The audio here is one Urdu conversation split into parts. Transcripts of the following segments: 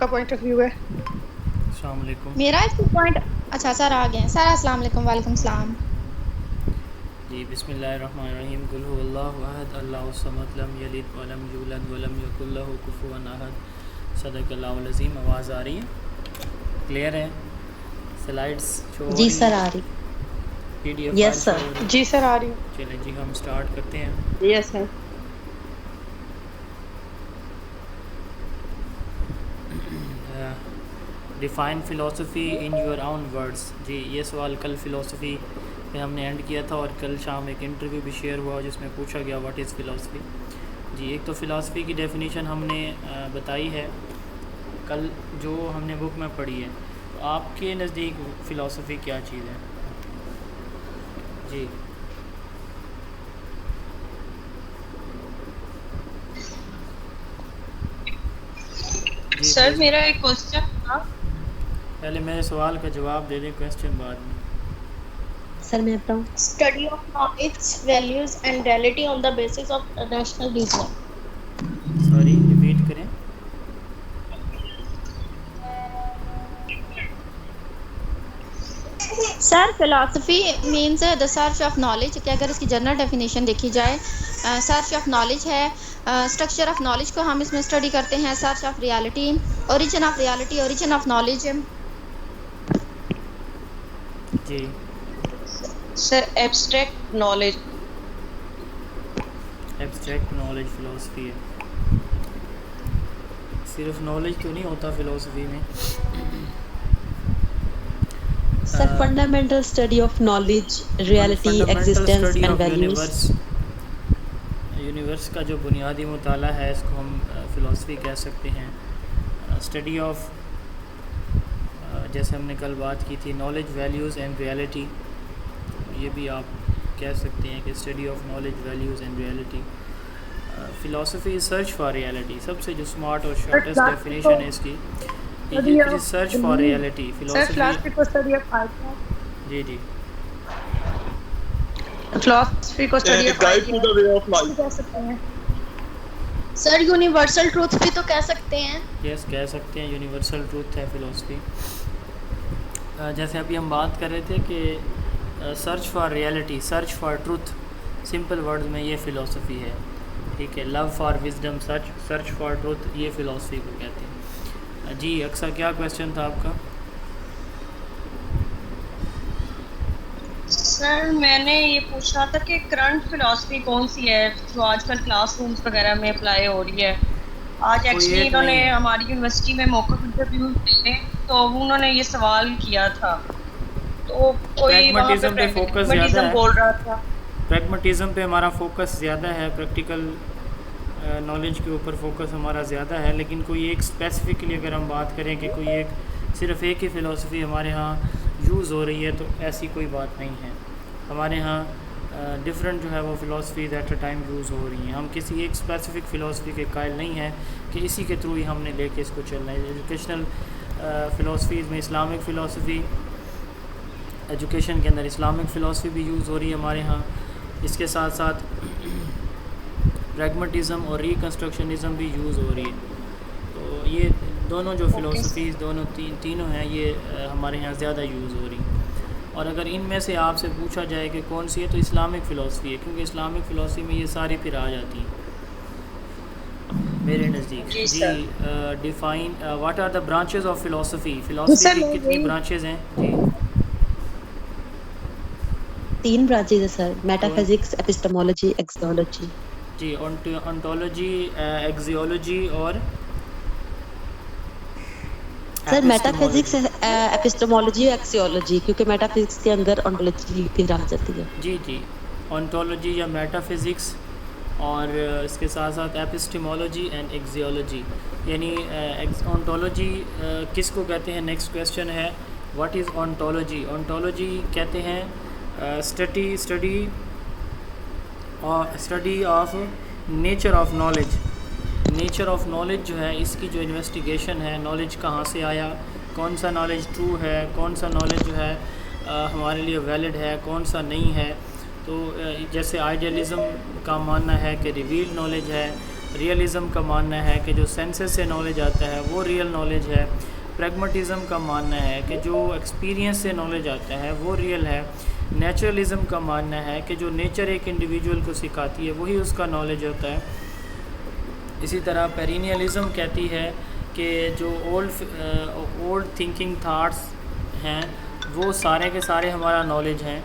کا پوائنٹ آف ویو ہے. السلام علیکم. میرا اس پوائنٹ اچھا سر آ گئے سر. السلام علیکم. وعلیکم السلام. جی بسم اللہ الرحمن الرحیم. قل هو اللہ احد اللہ الصمد لم یلد ولم یولد ولم یکن لہ کفوا احد. صدق اللہ العظیم. آواز آ رہی ہے؟ کلیئر ہے؟ سلائڈس شو ہو جی رہی سر ہیں؟ آ رہی. P D F yes file show sir. ہو رہی ہے؟ جی سر آ رہی ہوں. چلیں جی ہم سٹارٹ کرتے ہیں. Yes sir. Define philosophy in your own words. جی یہ سوال کل فلاسفی پہ ہم نے اینڈ کیا تھا اور کل شام ایک انٹرویو بھی شیئر ہوا جس میں پوچھا گیا واٹ از فلاسفی. جی ایک تو فلاسفی کی ڈیفینیشن ہم نے بتائی ہے کل جو ہم نے بک میں پڑھی ہے. تو آپ کے نزدیک فلاسفی کیا چیز ہے؟ جی جی سر پلیز. میرا ایک کوسچن تھا. پہلے میرے سوال کا جواب دے دیں, کویسچن بعد میں. سر میں بتاؤں. Study of knowledge values and reality on the basis of rational reasoning. Sorry repeat کریں. Sir philosophy means the search of knowledge کہ اگر اس کی جنرل ڈیفینیشن دیکھی جائے سرچ آف نالج ہے. اسٹرکچر آف نالج کو ہم اس میں اسٹڈی کرتے ہیں. Search of reality, origin of reality, origin of knowledge. جی sir abstract knowledge. Abstract knowledge philosophy ہے. صرف نالج تو نہیں ہوتا فلاسفی میں. Sir fundamental study of knowledge, reality, fundamental existence study and of values. Universe کا جو بنیادی مطالعہ ہے اس کو ہم فلاسفی کہہ سکتے ہیں. اسٹڈی آف جیسے ہم نے کل بات کی تھی نالج ویلیوز اینڈ ریالٹی, یہ بھی آپ کہہ سکتے ہیں کہ study of knowledge values and reality. Philosophy is search for reality. سب سے جو اسمارٹ اور شارٹیسٹ ڈیفینیشن ہے اس کی it is search for reality. Sir philosophy philosophy کو اسٹڈی آف آئیڈیا. جی جی فلاسفی کو اسٹڈی آف آئیڈیا کہہ سکتے ہیں. سر یونیورسل ٹروتھ بھی تو کہہ سکتے ہیں. یس کہہ سکتے ہیں. یونیورسل ٹروتھ ہے فلاسفی. جیسے ابھی ہم بات کر رہے تھے کہ search for reality, search for truth, simple words میں یہ فلاسفی ہے. ٹھیک ہے. Love for wisdom, search for truth, یہ فلاسفی کو کہتے ہیں. جی اکثر کیا کویسچن تھا آپ کا؟ سر میں نے یہ پوچھا تھا کہ کرنٹ فلاسفی کون سی ہے جو آج کل کلاس رومز وغیرہ میں اپلائی ہو رہی ہے. آج کوئی ایکچولی ایک انہوں نے نہیں ہے. ہماری یونیورسٹی میں موقف انٹرویو دیے تو انہوں نے یہ سوال کیا تھا, تو کوئی وہاں پہ پریگمٹزم پہ فوکس زیادہ پریگمٹزم ہے. بول رہا تھا. پریگمٹزم پہ ہمارا فوکس زیادہ ہے. پریکٹیکل نالج کے اوپر فوکس ہمارا زیادہ ہے. لیکن کوئی ایک اسپیسیفکلی اگر ہم بات کریں کہ کوئی ایک صرف ایک ہی فلاسفی ہمارے ہاں یوز ہو رہی ہے تو ایسی کوئی بات نہیں ہے. ہمارے ہاں ڈفرینٹ جو ہے وہ philosophies at a time use ہو رہی ہیں. ہم کسی ایک اسپیسیفک فلاسفی کے قائل نہیں ہیں کہ اسی کے تھرو ہی ہم نے لے کے اس کو چلنا ہے. ایجوکیشنل فلاسفیز میں اسلامک فلاسفی, ایجوکیشن کے اندر اسلامک فلاسفی بھی یوز ہو رہی ہے ہمارے ہاں. اس کے ساتھ ساتھ پریگمٹزم اور ریکنسٹرکشنزم بھی یوز ہو رہی ہے. تو یہ دونوں جو فلاسفیز دونوں تینوں ہیں یہ ہمارے یہاں زیادہ یوز ہو رہی ہیں. اور اگر ان میں سے آپ سے پوچھا جائے کہ کون سی ہے تو اسلامک فلاسفی ہے, کیونکہ اسلامک فلاسفی میں یہ ساری پھر آ جاتی ہیں میرے نزدیک. جی define what are the branches of philosophy. Philosophy sir کی میں کتنی یہی برانچز ہیں؟ جی 3 برانچز ہے سر, میٹا کون؟ فزکس, ایپسٹمولوجی, ایکسیولوجی. جی انٹولوجی, ایگزیولوجی اور سر میٹا فزکس, ایپسٹمولوجی. ایپسٹمولوجی, ایکسیولوجی, کیونکہ میٹا فزکس کے اندر انٹولوجی پھر آ جاتی ہے. جی جی انٹولوجی یا میٹا فزکس اور اس کے ساتھ ساتھ ایپسٹمولوجی اینڈ ایگزیولوجی. یعنی انٹولوجی کس کو کہتے ہیں؟ نیکسٹ کویسچن ہے واٹ از انٹولوجی. انٹولوجی کہتے ہیں study of nature of knowledge. Nature of knowledge جو ہے اس کی جو انویسٹیگیشن ہے, نالج کہاں سے آیا, کون سا نالج ٹرو ہے, کون سا نالج جو ہے ہمارے لیے ویلڈ ہے, کون سا نہیں ہے. تو جیسے آئیڈیالزم کا ماننا ہے کہ ریویلڈ نالج ہے, ریئلزم کا ماننا ہے کہ جو سینسز سے نالج آتا ہے وہ ریئل نالج ہے. پریگمٹزم کا ماننا ہے کہ جو ایکسپیرینس سے نالج آتا ہے وہ ریئل ہے. نیچرلزم کا ماننا ہے کہ جو نیچر ایک انڈیویجول کو سکھاتی ہے وہی اس کا نالج ہوتا ہے. اسی طرح پیرینیلزم کہتی ہے کہ جو اولڈ تھنکنگ تھاٹس ہیں وہ سارے کے سارے ہمارا نالج ہیں.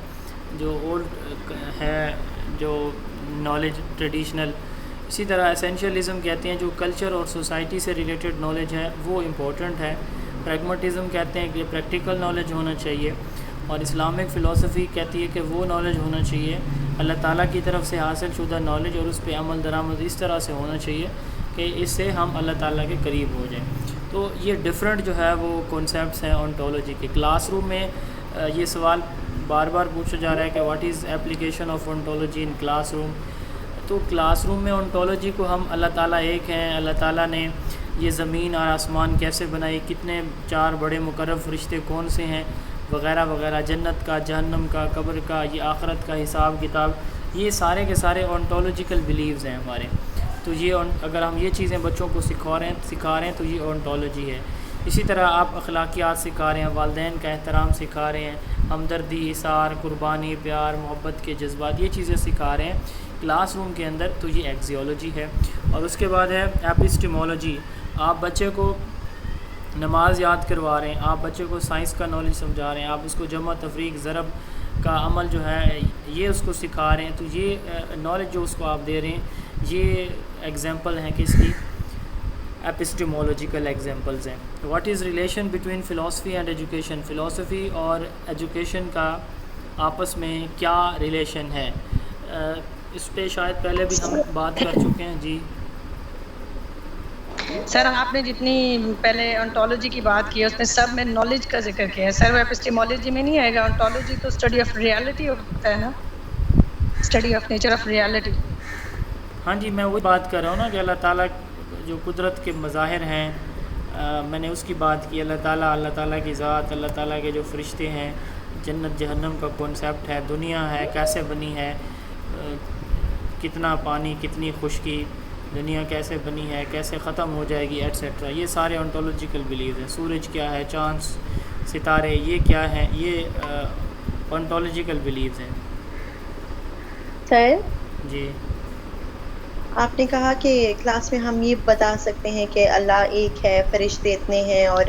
جو اولڈ ہے جو نالج ٹریڈیشنل. اسی طرح اسینشیلزم کہتے ہیں جو کلچر اور سوسائٹی سے ریلیٹڈ نالج ہے وہ امپورٹنٹ ہے. پریگمٹزم کہتے ہیں کہ پریکٹیکل نالج ہونا چاہیے. اور اسلامک فلسفی کہتی ہے کہ وہ نالج ہونا چاہیے اللہ تعالیٰ کی طرف سے حاصل شدہ نالج, اور اس پہ عمل درآمد اس طرح سے ہونا چاہیے کہ اس سے ہم اللہ تعالیٰ کے قریب ہو جائیں. تو یہ ڈفرینٹ جو ہے وہ کانسیپٹس ہیں اونٹولوجی کے. کلاس روم میں یہ سوال بار بار پوچھا جا رہا ہے کہ what is application of ontology in classroom. تو کلاس روم میں اونٹولوجی کو ہم اللہ تعالیٰ ایک ہیں, اللہ تعالیٰ نے یہ زمین اور آسمان کیسے بنائی, کتنے 4 بڑے مقرب فرشتے کون سے ہیں وغیرہ وغیرہ, جنت کا, جہنم کا, قبر کا, یہ آخرت کا حساب کتاب, یہ سارے کے سارے اونٹولوجیکل بیلیوز ہیں ہمارے. تو یہ اگر ہم یہ چیزیں بچوں کو سکھا رہے ہیں تو یہ اونٹولوجی ہے. اسی طرح آپ اخلاقیات سکھا رہے ہیں, والدین کا احترام سکھا رہے ہیں, ہمدردی, اثار, قربانی, پیار, محبت کے جذبات, یہ چیزیں سکھا رہے ہیں کلاس روم کے اندر. تو یہ ایکزیولوجی ہے. اور اس کے بعد ہے ایپسٹیمولوجی. آپ بچے کو نماز یاد کروا رہے ہیں, آپ بچے کو سائنس کا نالج سمجھا رہے ہیں, آپ اس کو جمع تفریق ضرب کا عمل جو ہے یہ اس کو سکھا رہے ہیں. تو یہ نالج جو اس کو آپ دے رہے ہیں یہ ایگزامپل ہیں کس کی, ایپسٹیمولوجیکل ایگزامپلز ہیں. What is relation between philosophy and education. Philosophy اور ایجوکیشن کا آپس میں کیا ریلیشن ہے, اس پہ شاید پہلے بھی ہم بات کر چکے ہیں. جی سر, آپ نے جتنی پہلے اونٹولوجی کی بات کی ہے اس میں سب میں نالج کا ذکر کیا ہے. سر وہ ایپسٹیمولوجی میں نہیں آئے گا؟ اونٹولوجی تو اسٹڈی آف ریالٹی ہوتا ہے نا, study of nature of reality. ہاں جی, میں وہی بات کر رہا ہوں نا کہ اللہ تعالیٰ جو قدرت کے مظاہر ہیں, میں نے اس کی بات کی. اللہ تعالیٰ کی ذات, اللہ تعالیٰ کے جو فرشتے ہیں, جنت جہنم کا کانسیپٹ ہے, دنیا ہے کیسے بنی ہے, کتنا پانی, کتنی خشکی, دنیا کیسے بنی ہے, کیسے ختم ہو جائے گی, ایٹسیٹرا. یہ سارے اونٹولوجیکل بیلیوز ہیں. سورج کیا ہے, چاند, ستارے, یہ کیا ہیں, یہ اونٹولوجیکل بیلیوز ہیں. سر جی, آپ نے کہا کہ کلاس میں ہم یہ بتا سکتے ہیں کہ اللہ ایک ہے, فرشتے اتنے ہیں, اور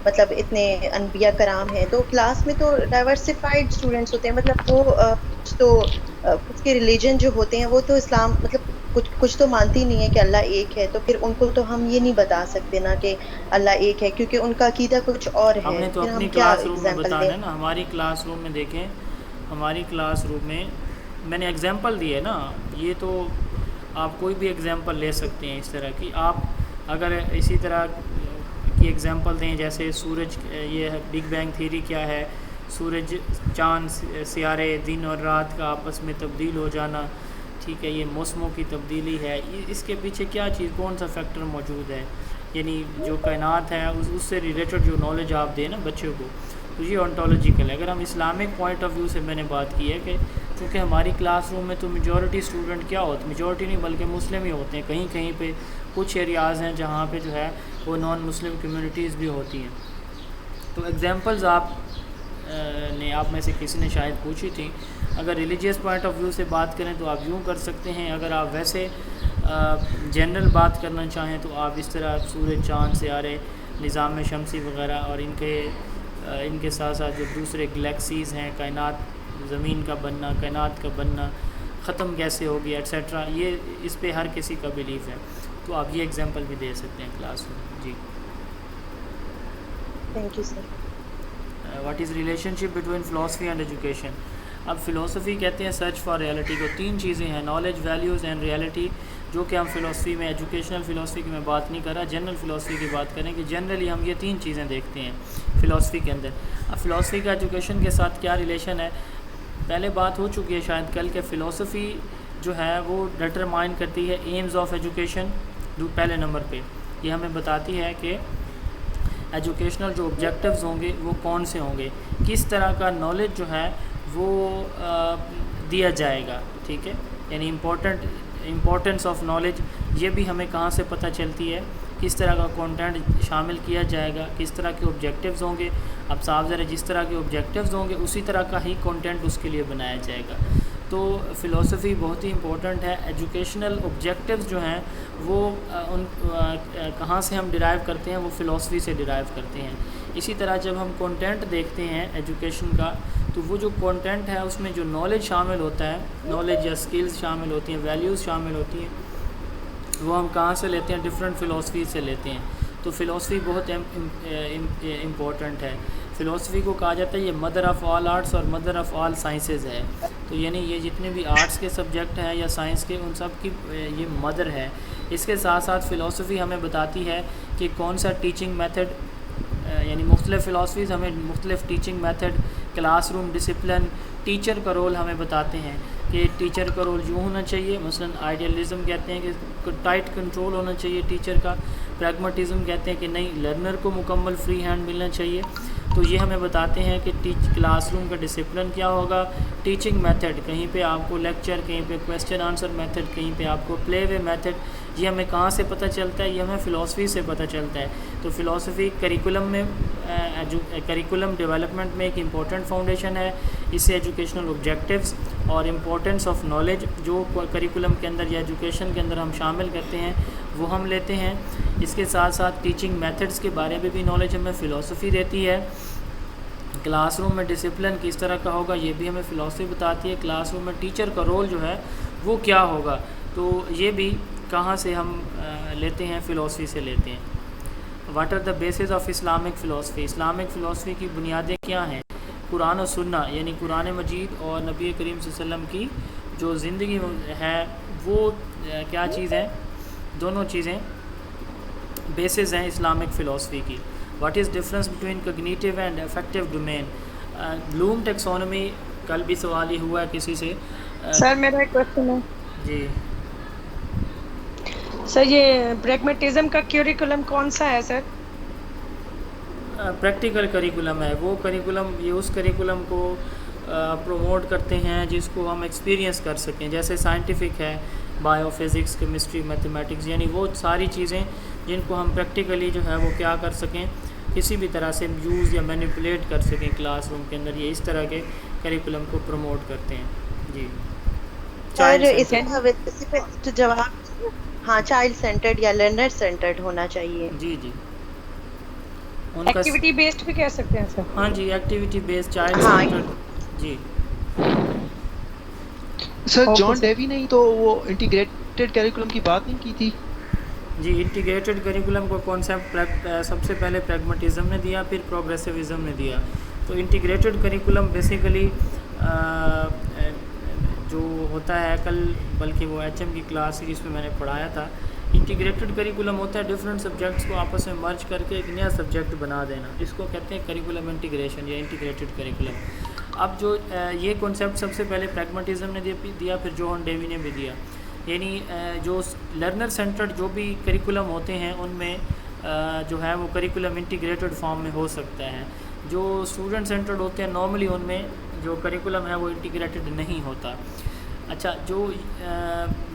مطلب اتنے انبیاء کرام ہیں. تو کلاس میں تو ڈائیورسفائڈ اسٹوڈنٹس ہوتے ہیں, مطلب وہ تو اس کے ریلیجن جو ہوتے ہیں وہ تو اسلام مطلب کچھ تو مانتی نہیں ہے کہ اللہ ایک ہے. تو پھر ان کو تو ہم یہ نہیں بتا سکتے نا کہ اللہ ایک ہے, کیونکہ ان کا عقیدہ کچھ اور ہے. ہم نے تو اپنی کلاس روم میں بتانا ہے نا. ہماری کلاس روم میں دیکھیں, ہماری کلاس روم میں میں نے ایگزامپل دی ہے نا. یہ تو آپ کوئی بھی ایگزامپل لے سکتے ہیں اس طرح کی. آپ اگر اسی طرح کی ایگزامپل دیں جیسے سورج, یہ بگ بینگ تھیوری کیا ہے, سورج, چاند, سیارے, دن اور رات کا آپس میں تبدیل ہو جانا, ٹھیک ہے, یہ موسموں کی تبدیلی ہے. اس کے پیچھے کیا چیز, کون سا فیکٹر موجود ہے, یعنی جو کائنات ہے اس سے ریلیٹڈ جو نالج آپ دیں نا بچوں کو, تو یہ اونٹولوجیکل ہے. اگر ہم اسلامک پوائنٹ آف ویو سے میں نے بات کی ہے کہ چونکہ ہماری کلاس روم میں تو میجورٹی اسٹوڈنٹ کیا ہوتے, میجورٹی نہیں بلکہ مسلم ہی ہوتے ہیں. کہیں کہیں پہ کچھ ایریاز ہیں جہاں پہ جو ہے وہ نان مسلم کمیونٹیز بھی ہوتی ہیں. تو ایگزامپلز آپ میں سے کسی نے شاید پوچھی تھی. اگر ریلیجیس پوائنٹ آف ویو سے بات کریں تو آپ یوں کر سکتے ہیں. اگر آپ ویسے جنرل بات کرنا چاہیں تو آپ اس طرح سورج, چاند, سیارے, نظام شمسی وغیرہ, اور ان کے ساتھ ساتھ جو دوسرے گلیکسیز ہیں, کائنات, زمین کا بننا, کائنات کا بننا, ختم کیسے ہوگی, ایٹسیٹرا, یہ اس پہ ہر کسی کا بیلیف ہے. تو آپ یہ ایگزامپل بھی دے سکتے ہیں کلاس میں. جی, thank you sir. What is relationship between philosophy and education. اب فلاسفی کہتے ہیں سرچ فار ریالٹی کو. 3 چیزیں ہیں, نالج, ویلیوز اینڈ ریالٹی, جو کہ ہم فلاسفی میں, ایجوکیشنل فلاسفی کی میں بات نہیں کر رہا, جنرل فلاسفی کی بات کریں کہ جنرلی ہم یہ 3 چیزیں دیکھتے ہیں فلاسفی کے اندر. اب فلاسفی کا ایجوکیشن کے ساتھ کیا ریلیشن ہے, پہلے بات ہو چکی ہے شاید کل, کہ فلاسفی جو ہے وہ ڈٹرمائن کرتی ہے ایمز آف ایجوکیشن. پہلے نمبر پہ یہ ہمیں بتاتی ہے کہ ایجوکیشنل جو آبجیکٹیوز ہوں گے وہ کون سے ہوں گے, کس طرح کا نالج جو ہے وہ دیا جائے گا, ٹھیک ہے, یعنی امپورٹنس آف نالج یہ بھی ہمیں کہاں سے پتہ چلتی ہے، کس طرح کا کانٹینٹ شامل کیا جائے گا، کس طرح کے آبجیکٹیوز ہوں گے. اب صاف ظاہر ہے جس طرح کے آبجیکٹیوز ہوں گے اسی طرح کا ہی کانٹینٹ اس کے لیے بنایا جائے گا. تو فلاسفی بہت ہی امپورٹنٹ ہے. ایجوکیشنل آبجیکٹیوز جو ہیں وہ کہاں سے ہم ڈرائیو کرتے ہیں، وہ فلاسفی سے ڈرائیو کرتے ہیں. اسی طرح جب ہم کانٹینٹ دیکھتے ہیں ایجوکیشن کا، تو وہ جو کانٹینٹ ہے اس میں جو نالج شامل ہوتا ہے، نالج یا اسکلز شامل ہوتی ہیں، ویلیوز شامل ہوتی ہیں، وہ ہم کہاں سے لیتے ہیں؟ ڈفرینٹ فلاسفی سے لیتے ہیں. تو فلاسفی بہت امپورٹنٹ ہے. فلاسفی کو کہا جاتا ہے یہ مدر آف آل آرٹس اور مدر آف آل سائنسز ہے. تو یعنی یہ جتنے بھی آرٹس کے سبجیکٹ ہیں یا سائنس کے، ان سب کی یہ مدر ہے. اس کے ساتھ ساتھ فلاسفی ہمیں بتاتی ہے کہ کون سا ٹیچنگ میتھڈ، یعنی مختلف فلاسفیز ہمیں مختلف teaching method, class room discipline, teacher کا رول ہمیں بتاتے ہیں کہ ٹیچر کا رول یوں ہونا چاہیے. مثلا آئیڈیالزم کہتے ہیں کہ ٹائٹ کنٹرول ہونا چاہیے ٹیچر کا. پریگماٹزم کہتے ہیں کہ نہیں، لرنر کو مکمل فری ہینڈ ملنا چاہیے. تو یہ ہمیں بتاتے ہیں کہ کلاس روم کا ڈسپلن کیا ہوگا. ٹیچنگ میتھڈ، کہیں پہ آپ کو لیکچر، کہیں پہ کویسچن آنسر میتھڈ، کہیں پہ آپ کو پلے وے میتھڈ. یہ ہمیں کہاں سے پتہ چلتا ہے؟ یہ ہمیں فلاسفی سے پتہ چلتا ہے. تو فلاسفی کریکولم میں، کریکولم ڈیولپمنٹ میں ایک امپورٹنٹ فاؤنڈیشن ہے. اس سے ایجوکیشنل آبجیکٹیوز اور امپورٹنس آف نالج جو کریکولم کے اندر یا ایجوکیشن کے اندر ہم شامل کرتے ہیں وہ ہم لیتے ہیں. اس کے ساتھ ساتھ ٹیچنگ میتھڈز کے بارے میں بھی نالج ہمیں فلاسفی دیتی ہے. کلاس روم میں ڈسپلن کس طرح کا ہوگا یہ بھی ہمیں فلاسفی بتاتی ہے. کلاس روم میں ٹیچر کا رول جو ہے وہ کیا ہوگا، تو یہ بھی کہاں سے ہم لیتے ہیں؟ فلاسفی سے لیتے ہیں. What are the bases of Islamic philosophy? Islamic philosophy کی بنیادیں کیا ہیں؟ قرآن و سنہ، یعنی قرآن مجید اور نبی کریم صلی اللہ علیہ وسلم کی جو زندگی ہے وہ کیا چیز ہے؟ دونوں چیزیں بیسز ہیں اسلامک فلاسفی کی. What is difference between cognitive and affective domain? Bloom taxonomy, کل بھی سوال یہ ہوا ہے کسی سے. سر میرا ایک کوشچن ہے. جی سر یہ پریگمیٹزم کا کیوریکولم کون سا ہے سر؟ پریکٹیکل کریکولم ہے. وہ کریکولم، یہ اس کریکولم کو پروموٹ کرتے ہیں جس کو ہم ایکسپیرینس کر سکیں. جیسے سائنٹیفک ہے، بایو فزکس، کیمسٹری، میتھمیٹکس، یعنی وہ ساری چیزیں جن کو ہم پریکٹیکلی جو ہے وہ کیا کر سکیں، کسی بھی طرح سے یوز یا مینیپولیٹ کر سکیں کلاس روم کے اندر. یہ اس طرح کے کریکولم کو پروموٹ کرتے ہیں. جی سر اس کا جواب، ہاں چائلڈ سینٹرڈ یا لرنر سینٹرڈ ہونا چاہیے. جی جی ان کا ایکٹیویٹی بیسڈ بھی کہہ سکتے ہیں سر. ہاں جی، ایکٹیویٹی بیسڈ چائلڈ ہاں سینٹرڈ. جی سر جان ڈیوی نے تو وہ انٹیگریٹڈ کریکولم کی بات نہیں کی تھی؟ جی انٹیگریٹڈ کریکولم کو کانسیپٹ سب سے پہلے پریگمیٹزم نے دیا، پھر پروگریسیوزم نے دیا. تو انٹیگریٹڈ کریکولم بیسیکلی جو ہوتا ہے، کل بلکہ وہ ایچ ایم کی کلاس تھی جس میں میں نے پڑھایا تھا. انٹیگریٹڈ کریکولم ہوتا ہے ڈفرینٹ سبجیکٹس کو آپس میں مرج کر کے ایک نیا سبجیکٹ بنا دینا. اس کو کہتے ہیں کریکولم انٹیگریشن یا انٹیگریٹڈ کریکولم. اب جو یہ کنسیپٹ سب سے پہلے پریگمیٹزم نے دیا، پھر جان ڈیوی نے بھی دیا. یعنی جو لرنر سینٹرڈ جو بھی کریکولم ہوتے ہیں ان میں جو ہے وہ کریکولم انٹیگریٹڈ فارم میں ہو سکتا ہے. جو اسٹوڈنٹ سینٹرڈ ہوتے ہیں نارملی ان میں جو کریکولم ہے وہ انٹیگریٹڈ نہیں ہوتا. اچھا، جو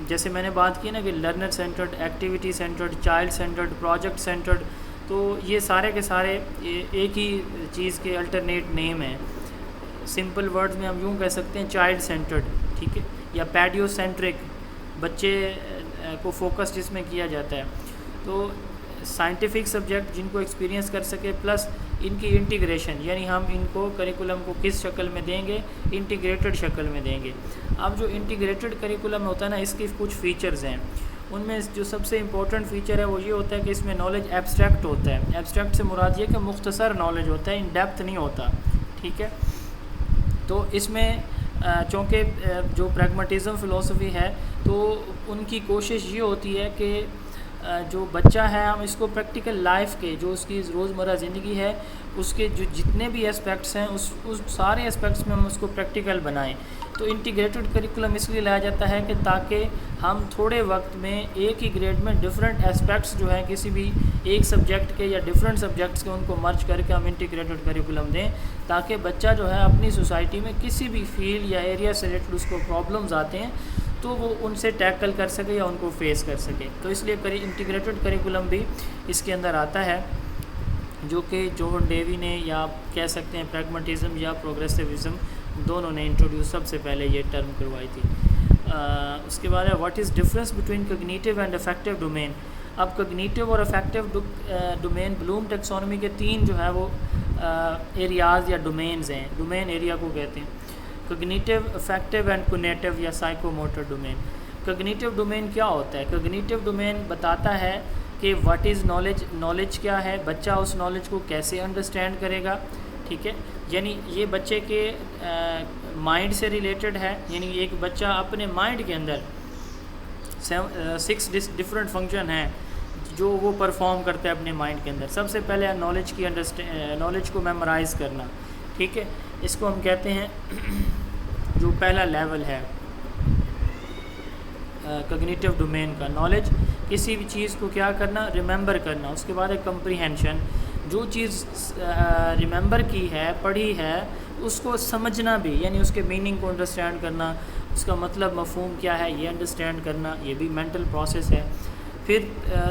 جیسے میں نے بات کی نا کہ learner centred, activity centred, child centred, project centred, تو یہ سارے کے سارے ایک ہی چیز کے الٹرنیٹ نیم ہیں. سمپل ورڈز میں ہم یوں کہہ سکتے ہیں چائلڈ سینٹرڈ، ٹھیک ہے، یا پیڈیو سینٹرک، بچے کو فوکس جس میں کیا جاتا ہے. تو سائنٹیفک سبجیکٹ جن کو ایکسپیرینس کر سکے، پلس ان کی انٹیگریشن، یعنی ہم ان کو کریکولم کو کس شکل میں دیں گے؟ انٹیگریٹڈ شکل میں دیں گے. اب جو انٹیگریٹڈ کریکولم ہوتا ہے نا، اس کی کچھ فیچرز ہیں. ان میں جو سب سے امپورٹنٹ فیچر ہے وہ یہ ہوتا ہے کہ اس میں نالج ایبسٹریکٹ ہوتا ہے. ایبسٹریکٹ سے مراد یہ کہ مختصر نالج ہوتا ہے، ان ڈیپتھ نہیں ہوتا. ٹھیک ہے، تو اس میں چونکہ جو پریگمیٹزم فلاسفی ہے تو ان کی کوشش یہ ہوتی ہے کہ جو بچہ ہے ہم اس کو پریکٹیکل لائف کے، جو اس کی روزمرہ زندگی ہے، اس کے جو جتنے بھی اسپیکٹس ہیں اس سارے اسپیکٹس میں ہم اس کو پریکٹیکل بنائیں. تو انٹیگریٹڈ کریکولم اس لیے لایا جاتا ہے کہ تاکہ ہم تھوڑے وقت میں ایک ہی گریڈ میں ڈفرینٹ اسپیکٹس جو ہیں کسی بھی ایک سبجیکٹ کے یا ڈفرینٹ سبجیکٹس کے، ان کو مرج کر کے ہم انٹیگریٹڈ کریکولم دیں، تاکہ بچہ جو ہے اپنی سوسائٹی میں کسی بھی فیلڈ یا ایریا سے ریلیٹڈ اس کو پرابلمز آتے ہیں تو وہ ان سے ٹیکل کر سکے یا ان کو فیس کر سکے. تو اس لیے انٹیگریٹڈ کریکولم بھی اس کے اندر آتا ہے, جو کہ جون ڈیوی نے, یا آپ کہہ سکتے ہیں پریگماٹزم یا پروگریسیوزم, دونوں نے انٹروڈیوس سب سے پہلے یہ ٹرم کروائی تھی. اس کے بعد ہے what is difference between cognitive and affective domain. اب کوگنیٹیو اور افیکٹو ڈومین بلوم ٹیکسونومی کے 3 جو ہے وہ ایریاز یا ڈومینز ہیں, ڈومین ایریا کو کہتے ہیں. کوگنیٹیو, افیکٹو اینڈ کونیٹیو یا psycho motor domain. Cognitive domain کیا ہوتا ہے؟ کوگنیٹیو ڈومین بتاتا ہے کہ واٹ از نالج, نالج کیا ہے, بچہ اس نالج کو کیسے انڈرسٹینڈ کرے گا. ٹھیک ہے, یعنی یہ بچے کے مائنڈ سے ریلیٹڈ ہے. یعنی ایک بچہ اپنے مائنڈ کے اندر 6 ڈفرینٹ فنکشن ہیں جو وہ پرفارم کرتا ہے اپنے مائنڈ کے اندر. سب سے پہلے نالج کو میمورائز کرنا. ٹھیک ہے, اس کو ہم کہتے ہیں جو پہلا لیول ہے کوگنیٹیو ڈومین کا, نالج, کسی بھی چیز کو کیا کرنا, ریممبر کرنا. اس کے بعد ہے کمپریہنشن, جو چیز ریممبر کی ہے, پڑھی ہے, اس کو سمجھنا بھی, یعنی اس کے میننگ کو انڈرسٹینڈ کرنا, اس کا مطلب مفہوم کیا ہے یہ انڈرسٹینڈ کرنا, یہ بھی مینٹل پروسیس ہے. پھر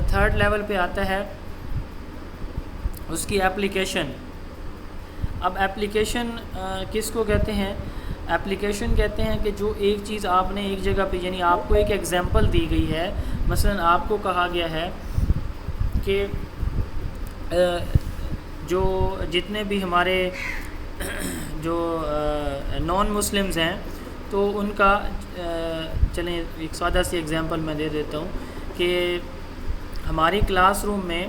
تھرڈ لیول پہ آتا ہے اس کی ایپلیکیشن. اب ایپلیکیشن کس کو کہتے ہیں؟ ایپلیکیشن کہتے ہیں کہ جو ایک چیز آپ نے ایک جگہ پہ, یعنی آپ کو ایک ایگزامپل دی گئی ہے. مثلا آپ کو کہا گیا ہے کہ جو جتنے بھی ہمارے جو نان مسلمز ہیں تو ان کا, چلیں ایک سادہ سی ایگزامپل میں دے دیتا ہوں کہ ہماری کلاس روم میں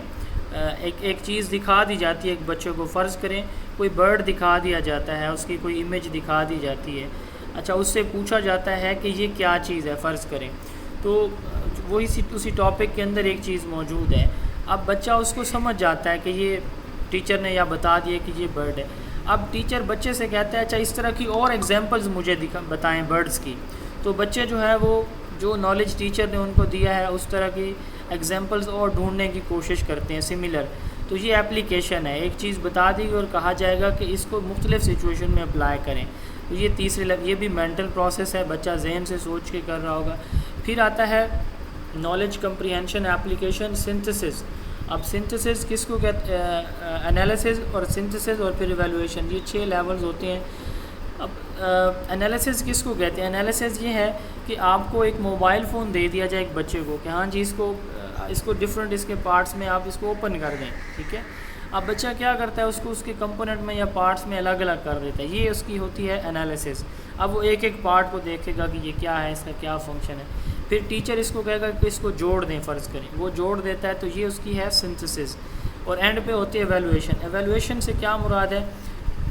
ایک چیز دکھا دی جاتی ہے ایک بچے کو. فرض کریں کوئی برڈ دکھا دیا جاتا ہے, اس کی کوئی امیج دکھا دی جاتی ہے. اچھا, اس سے پوچھا جاتا ہے کہ یہ کیا چیز ہے, فرض کریں تو وہی اسی ٹاپک کے اندر ایک چیز موجود ہے. اب بچہ اس کو سمجھ جاتا ہے کہ یہ ٹیچر نے یا بتا دیا کہ یہ برڈ ہے. اب ٹیچر بچے سے کہتا ہے اچھا اس طرح کی اور ایگزامپلز مجھے بتائیں برڈز کی. تو بچے جو ہے وہ جو نالج ٹیچر نے ان کو دیا ہے اس طرح کی ایگزامپلز اور ڈھونڈنے کی کوشش کرتے ہیں سملر. تو یہ ایپلیکیشن ہے, ایک چیز بتا دی اور کہا جائے گا کہ اس کو مختلف سچویشن میں اپلائی کریں. تو یہ تیسرے یہ بھی مینٹل پروسیس ہے, بچہ ذہن سے سوچ کے کر رہا ہوگا. پھر آتا ہے نالج, کمپریہنشن, ایپلیکیشن, سنتھسس. اب سنتھسس کس کو کہتے ہیں؟ انالیسس اور سنتھسس اور پھر ایویلویشن, یہ 6 لیولز ہوتے ہیں. اب انالیسس کس کو کہتے ہیں؟ انالیسس یہ ہے کہ آپ کو ایک موبائل فون دے دیا جائے ایک بچے کو کہ ہاں جی اس کو ڈفرینٹ اس کے پارٹس میں آپ اس کو اوپن کر دیں. ٹھیک ہے, اب بچہ کیا کرتا ہے, اس کو اس کے کمپوننٹ میں یا پارٹس میں الگ الگ کر دیتا ہے. یہ اس کی ہوتی ہے انالیسس. اب وہ ایک ایک پارٹ کو دیکھے گا کہ یہ کیا ہے, اس کا کیا فنکشن ہے. پھر ٹیچر اس کو کہے گا کہ اس کو جوڑ دیں, فرض کریں وہ جوڑ دیتا ہے, تو یہ اس کی ہے سنتھسس. اور اینڈ پہ ہوتی ہے ایویلویشن. ایویلویشن سے کیا مراد ہے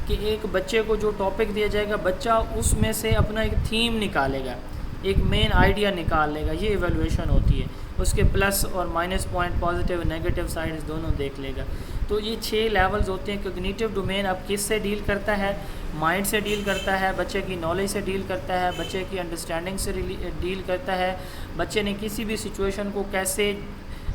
کہ ایک بچے کو جو ٹاپک دیا جائے گا, بچہ اس میں سے اپنا ایک تھیم نکالے گا, ایک مین آئیڈیا نکال لے گا. یہ ایویلویشن ہوتی ہے. اس کے پلس اور minus point, positive negative sides دونوں دیکھ لے گا. تو یہ 6 لیولز ہوتے ہیں. کوگنیٹیو ڈومین اب کس سے ڈیل کرتا ہے؟ مائنڈ سے ڈیل کرتا ہے, بچے کی نالج سے ڈیل کرتا ہے, بچے کی انڈرسٹینڈنگ سے ڈیل کرتا ہے, بچے نے کسی بھی سچویشن کو کیسے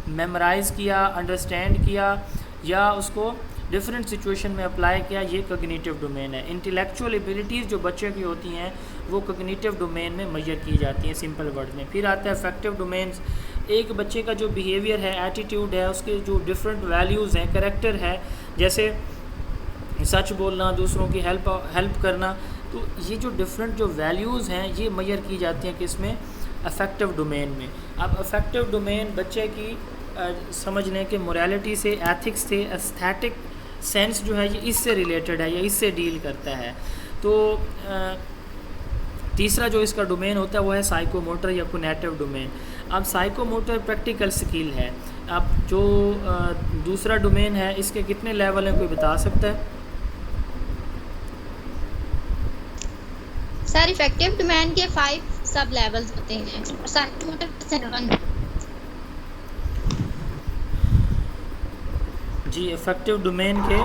میمورائز کیا, انڈرسٹینڈ کیا, یا اس کو ڈفرینٹ سچویشن میں اپلائی کیا. یہ کوگنیٹیو ڈومین ہے. انٹلیکچوئل ایبلٹیز جو بچے کی ہوتی ہیں وہ کوگنیٹیو ڈومین میں میجر کی جاتی ہیں سمپل ورڈ میں. پھر آتا ہے افیکٹو ڈومینز. ایک بچے کا جو بیہیویئر ہے, ایٹیٹیوڈ ہے, اس کے جو ڈفرینٹ ویلیوز ہیں, کریکٹر ہے, جیسے سچ بولنا, دوسروں کی ہیلپ کرنا. تو یہ جو ڈفرینٹ جو ویلیوز ہیں یہ میجر کی جاتی ہیں کس میں؟ افیکٹو ڈومین میں. اب افیکٹو ڈومین بچے کی سمجھنے کے موریلٹی سے, ایتھکس سے, ایستھیٹک سینس جو ہے یہ اس سے ریلیٹڈ ہے یا اس سے ڈیل کرتا ہے. تو تیسرا جو اس کا ڈومین ہوتا ہے وہ ہے سائیکو موٹر یا کونیٹیو ڈومین. اب سائیکو موٹر پریکٹیکل سکل ہے. اب جو دوسرا ڈومین ہے اس کے کتنے لیول ہیں, کوئی بتا سکتا ہے؟ سر افیکٹو ڈومین کے 5 سب لیولز ہوتے ہیں. سائیکو موٹر جی, افیکٹو ڈومین کے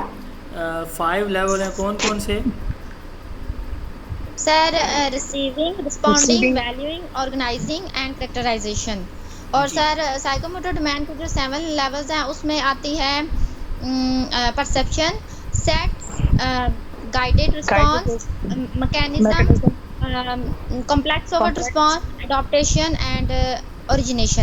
5 لیول ہیں. کون کون سے؟ Sir receiving, responding, valuing, organising and characterisation. اور سر سائیکو موٹر ڈومین کے جو 7 لیولز ہیں اس میں آتی ہے perception, set, guided response, mechanism, complex overt response, adaptation and origination.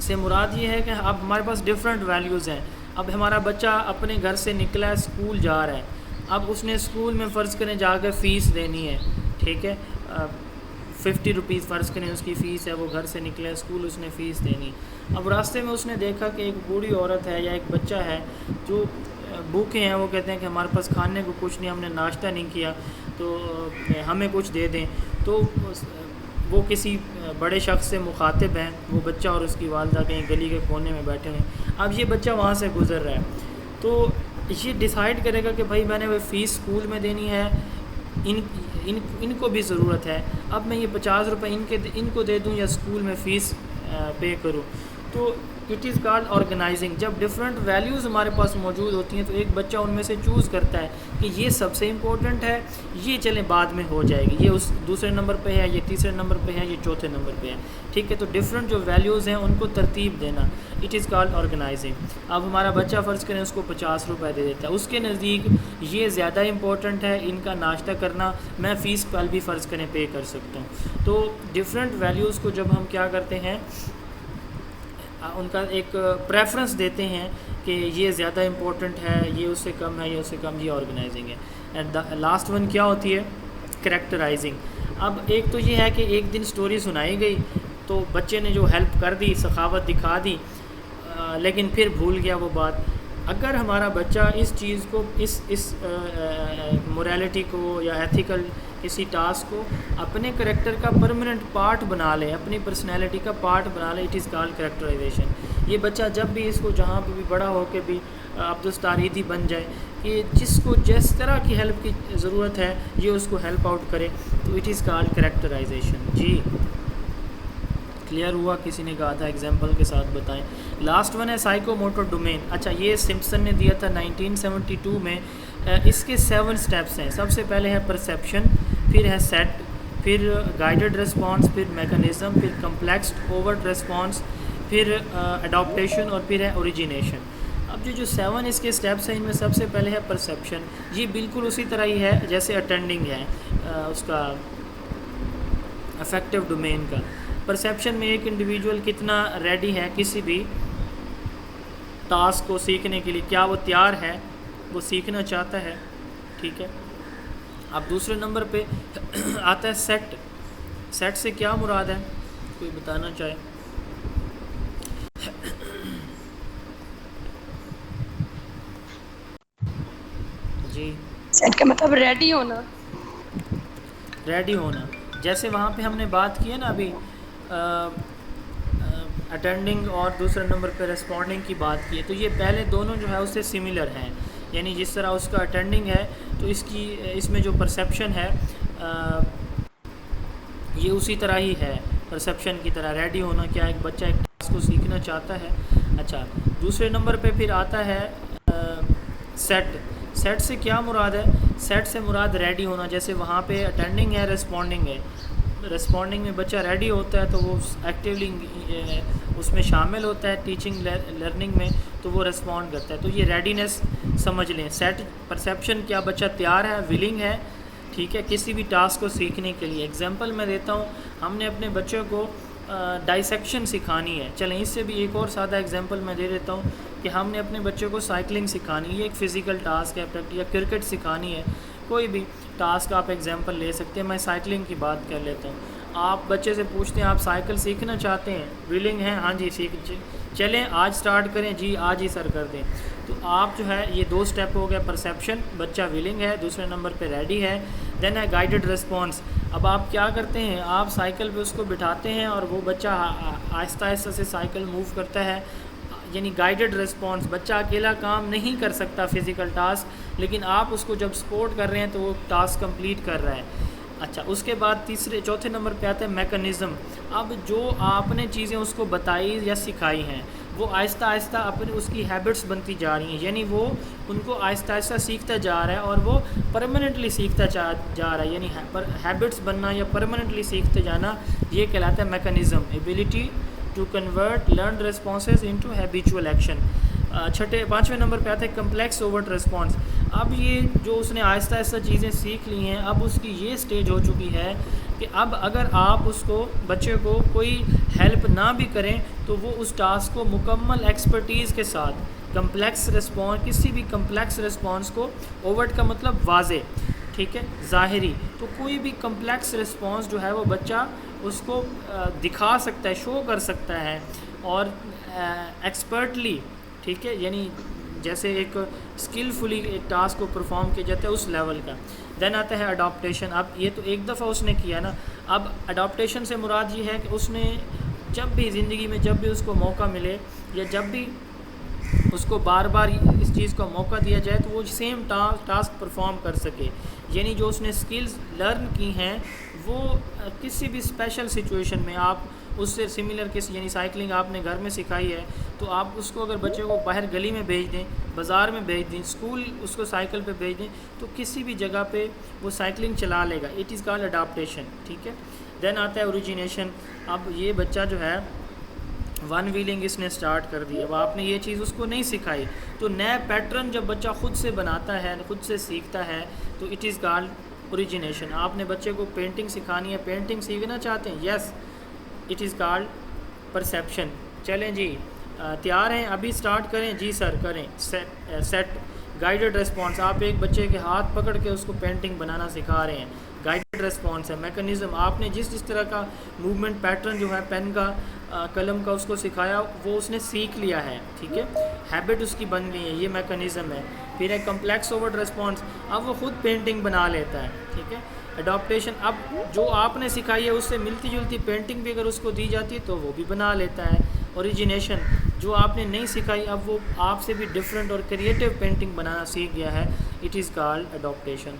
سے مراد یہ ہے کہ اب ہمارے پاس ڈفرینٹ ویلیوز ہیں. اب ہمارا بچہ اپنے گھر سے نکلا ہے، اسکول جا رہا ہے. اب اس نے اسکول میں فرض کریں جا کر فیس دینی ہے، ٹھیک ہے، 50 روپیز فرض کریں اس کی فیس ہے. وہ گھر سے نکلا ہے اسکول، اس نے فیس دینی. اب راستے میں اس نے دیکھا کہ ایک بوڑھی عورت ہے یا ایک بچہ ہے جو بھوکے ہیں. وہ کہتے ہیں کہ ہمارے پاس کھانے کو کچھ نہیں، ہم نے ناشتہ نہیں کیا، تو ہمیں کچھ دے دیں. تو وہ کسی بڑے شخص سے مخاطب ہیں، وہ بچہ اور اس کی والدہ کہیں گلی کے کونے میں بیٹھے ہیں. اب یہ بچہ وہاں سے گزر رہا ہے، تو یہ ڈیسائیڈ کرے گا کہ بھائی میں نے وہ فیس اسکول میں دینی ہے، ان کو بھی ضرورت ہے. اب میں یہ 50 روپے ان کو دے دوں یا اسکول میں فیس پے کروں. تو اٹ از کالڈ آرگنائزنگ. جب ڈفرینٹ ویلیوز ہمارے پاس موجود ہوتی ہیں تو ایک بچہ ان میں سے چوز کرتا ہے کہ یہ سب سے امپورٹنٹ ہے، یہ چلیں بعد میں ہو جائے گی، یہ اس دوسرے نمبر پہ ہے، یہ تیسرے نمبر پہ ہے، یہ چوتھے نمبر پہ ہے، ٹھیک ہے. تو ڈفرینٹ جو ویلیوز ہیں ان کو ترتیب دینا، اٹ از کالڈ آرگنائزنگ. اب ہمارا بچہ فرض کریں اس کو 50 روپے دے دیتا ہے، اس کے نزدیک یہ زیادہ امپورٹنٹ ہے، ان کا ناشتہ کرنا میں فیس پل بھی فرض کریں پے کر سکتا ہوں. تو ڈفرینٹ ویلیوز کو جب ہم کیا کرتے ہیں، ان کا ایک پریفرنس دیتے ہیں کہ یہ زیادہ امپورٹنٹ ہے، یہ اس سے کم ہے، یہ اس سے کم، یہ آرگنائزنگ ہے. اینڈ دا لاسٹ ون کیا ہوتی ہے؟ کریکٹرائزنگ. اب ایک تو یہ ہے کہ ایک دن سٹوری سنائی گئی تو بچے نے جو ہیلپ کر دی، سخاوت دکھا دی، لیکن پھر بھول گیا وہ بات. اگر ہمارا بچہ اس چیز کو، اس موریلٹی کو یا ایتھیکل کسی ٹاسک کو اپنے کریکٹر کا پرماننٹ پارٹ بنا لے، اپنی پرسنالٹی کا پارٹ بنا لے، اٹ از کالڈ کریکٹرائزیشن. یہ بچہ جب بھی اس کو جہاں پہ بھی بڑا ہو کے بھی عبدالستاریدی بن جائے کہ جس کو جس طرح کی ہیلپ کی ضرورت ہے یہ اس کو ہیلپ آؤٹ کرے، تو اٹ از کالڈ کریکٹرائزیشن. جی کلیئر ہوا؟ کسی نے کہا تھا ایگزامپل کے ساتھ بتائیں. لاسٹ ون ہے سائیکو موٹر ڈومین. اچھا، یہ سمپسن نے دیا تھا 1972 میں. اس کے 7 سٹیپس ہیں. سب سے پہلے ہے پرسیپشن، پھر ہے سیٹ، پھر گائیڈڈ ریسپانس، پھر میکانزم، پھر کمپلیکسڈ اوورٹ ریسپانس، پھر اڈاپٹیشن، اور پھر ہے اوریجینیشن. اب جو 7 اس کے سٹیپس ہیں، ان میں سب سے پہلے ہے پرسیپشن. یہ بالکل اسی طرح ہی ہے جیسے اٹینڈنگ ہے اس کا افیکٹو ڈومین کا. پرسیپشن میں ایک انڈیویجول کتنا ریڈی ہے کسی بھی ٹاسک کو سیکھنے کے لیے، کیا وہ تیار ہے، وہ سیکھنا چاہتا ہے، ٹھیک ہے. اب دوسرے نمبر پہ آتا ہے سیٹ. سیٹ سے کیا مراد ہے، کوئی بتانا چاہے؟ جی، سیٹ کا مطلب ریڈی ہونا. ریڈی ہونا. جیسے وہاں پہ ہم نے بات کی ہے نا ابھی، اٹینڈنگ اور دوسرے نمبر پہ ریسپونڈنگ کی بات کی ہے، تو یہ پہلے دونوں جو ہے اس سے سملر ہیں. یعنی جس طرح اس کا اٹینڈنگ ہے تو اس میں جو پرسیپشن ہے یہ اسی طرح ہی ہے، پرسیپشن کی طرح. ریڈی ہونا کیا ہے، ایک بچہ ایک ٹاسک کو سیکھنا چاہتا ہے. اچھا، دوسرے نمبر پہ پھر آتا ہے سیٹ. سیٹ سے کیا مراد ہے؟ سیٹ سے مراد ریڈی ہونا. جیسے وہاں پہ اٹینڈنگ ہے، ریسپونڈنگ ہے. ریسپونڈنگ میں بچہ ریڈی ہوتا ہے تو وہ ایکٹیولی اس میں شامل ہوتا ہے ٹیچنگ لرننگ میں، تو وہ ریسپونڈ کرتا ہے. تو یہ ریڈینس سمجھ لیں. سیٹ پرسیپشن، کیا بچہ تیار ہے، ولنگ ہے، ٹھیک ہے، کسی بھی ٹاسک کو سیکھنے کے لیے. ایگزامپل میں دیتا ہوں، ہم نے اپنے بچوں کو ڈائسیکشن سکھانی ہے. چلیں اس سے بھی ایک اور سادہ ایگزامپل میں دے دیتا ہوں کہ ہم نے اپنے بچوں کو سائیکلنگ سکھانی ہے. یہ ایک فزیکل ٹاسک ہے، یا کرکٹ سکھانی ہے. کوئی بھی ٹاسک آپ ایگزامپل لے سکتے ہیں. میں سائیکلنگ کی بات کر لیتا ہوں. آپ بچے سے پوچھتے ہیں آپ سائیکل سیکھنا چاہتے ہیں، ولنگ ہیں؟ ہاں جی چلیں آج سٹارٹ کریں. جی آج ہی سر کر دیں. تو آپ جو ہے یہ 2 سٹیپ ہو گئے. پرسیپشن، بچہ ولنگ ہے، دوسرے نمبر پہ ریڈی ہے. دین ہے گائیڈڈ ریسپانس. اب آپ کیا کرتے ہیں، آپ سائیکل پہ اس کو بٹھاتے ہیں اور وہ بچہ آہستہ آہستہ سے سائیکل موو کرتا ہے. یعنی گائیڈڈ ریسپانس. بچہ اکیلا کام نہیں کر سکتا فزیکل ٹاسک، لیکن آپ اس کو جب سپورٹ کر رہے ہیں تو وہ ٹاسک کمپلیٹ کر رہا ہے. اچھا، اس کے بعد چوتھے نمبر پہ آتا ہے میکانزم. اب جو آپ نے چیزیں اس کو بتائی یا سکھائی ہیں وہ آہستہ آہستہ اپنی اس کی ہیبٹس بنتی جا رہی ہیں. یعنی وہ ان کو آہستہ آہستہ سیکھتا جا رہا ہے اور وہ پرماننٹلی سیکھتا جا رہا ہے. یعنی ہیبٹس بننا یا پرماننٹلی سیکھتے جانا، یہ کہلاتا ہے mechanism. Ability to convert learned responses into habitual action. 5ویں نمبر پہ آتا ہے کمپلیکس اوورٹ ریسپانس. اب یہ جو اس نے آہستہ آہستہ چیزیں سیکھ لی ہیں، اب اس کی یہ سٹیج ہو چکی ہے کہ اب اگر آپ اس کو بچے کو کوئی ہیلپ نہ بھی کریں تو وہ اس ٹاسک کو مکمل ایکسپرٹیز کے ساتھ کمپلیکس رسپانس، کسی بھی کمپلیکس رسپانس کو، اوورٹ کا مطلب واضح، ٹھیک ہے، ظاہری، تو کوئی بھی کمپلیکس رسپانس جو ہے وہ بچہ اس کو دکھا سکتا ہے، شو کر سکتا ہے، اور ایکسپرٹلی، ٹھیک ہے، یعنی جیسے ایک اسکلفلی ایک ٹاسک کو پرفارم کیا جاتا ہے اس لیول کا۔ دین آتا ہے اڈاپٹیشن۔ اب یہ تو ایک دفعہ اس نے کیا نا، اب اڈاپٹیشن سے مراد یہ ہے کہ اس نے جب بھی زندگی میں جب بھی اس کو موقع ملے یا جب بھی اس کو بار بار اس چیز کا موقع دیا جائے تو وہ سیم ٹاسک پرفارم کر سکے، یعنی جو اس نے سکلز لرن کی ہیں وہ کسی بھی اسپیشل سچویشن میں آپ اس سے سملر کسی، یعنی سائیکلنگ آپ نے گھر میں سکھائی ہے تو آپ اس کو اگر بچے کو باہر گلی میں بھیج دیں، بازار میں بھیج دیں، اسکول اس کو سائیکل پہ بھیج دیں تو کسی بھی جگہ پہ وہ سائیکلنگ چلا لے گا۔ اٹ از کالڈ اڈاپٹیشن، ٹھیک ہے۔ دین آتا ہے اوریجینیشن۔ اب یہ بچہ جو ہے ون ویلنگ اس نے سٹارٹ کر دی، اب آپ نے یہ چیز اس کو نہیں سکھائی تو نئے پیٹرن جب بچہ خود سے بناتا ہے، خود سے سیکھتا ہے تو اٹ از کالڈ اوریجینیشن۔ آپ نے بچے کو پینٹنگ سکھانی ہے، پینٹنگ سیکھنا چاہتے ہیں، یس، اٹ از کالڈ پرسیپشن۔ چلیں جی، تیار ہیں؟ ابھی سٹارٹ کریں؟ جی سر کریں۔ سیٹ گائیڈڈ ریسپانس، آپ ایک بچے کے ہاتھ پکڑ کے اس کو پینٹنگ بنانا سکھا رہے ہیں، گائیڈڈ ریسپانس ہے۔ میکنزم، آپ نے جس طرح کا موومنٹ پیٹرن جو ہے پین کا، قلم کا، اس کو سکھایا وہ اس نے سیکھ لیا ہے، ٹھیک ہے، ہیبٹ اس کی بن گئی ہے، یہ میکنزم ہے۔ پھر ہے کمپلیکس اوورڈ ریسپانس، اب وہ خود پینٹنگ بنا لیتا ہے، ٹھیک ہے۔ اڈاپٹیشن، اب جو آپ نے سکھائی ہے اس سے ملتی جلتی پینٹنگ بھی اگر اس کو دی جاتی ہے تو وہ بھی بنا لیتا ہے۔ اوریجینیشن، جو آپ نے نہیں سکھائی اب وہ آپ سے بھی ڈفرینٹ اور کریٹیو پینٹنگ بنانا سیکھ گیا ہے، اٹ از کالڈ اڈاپٹیشن۔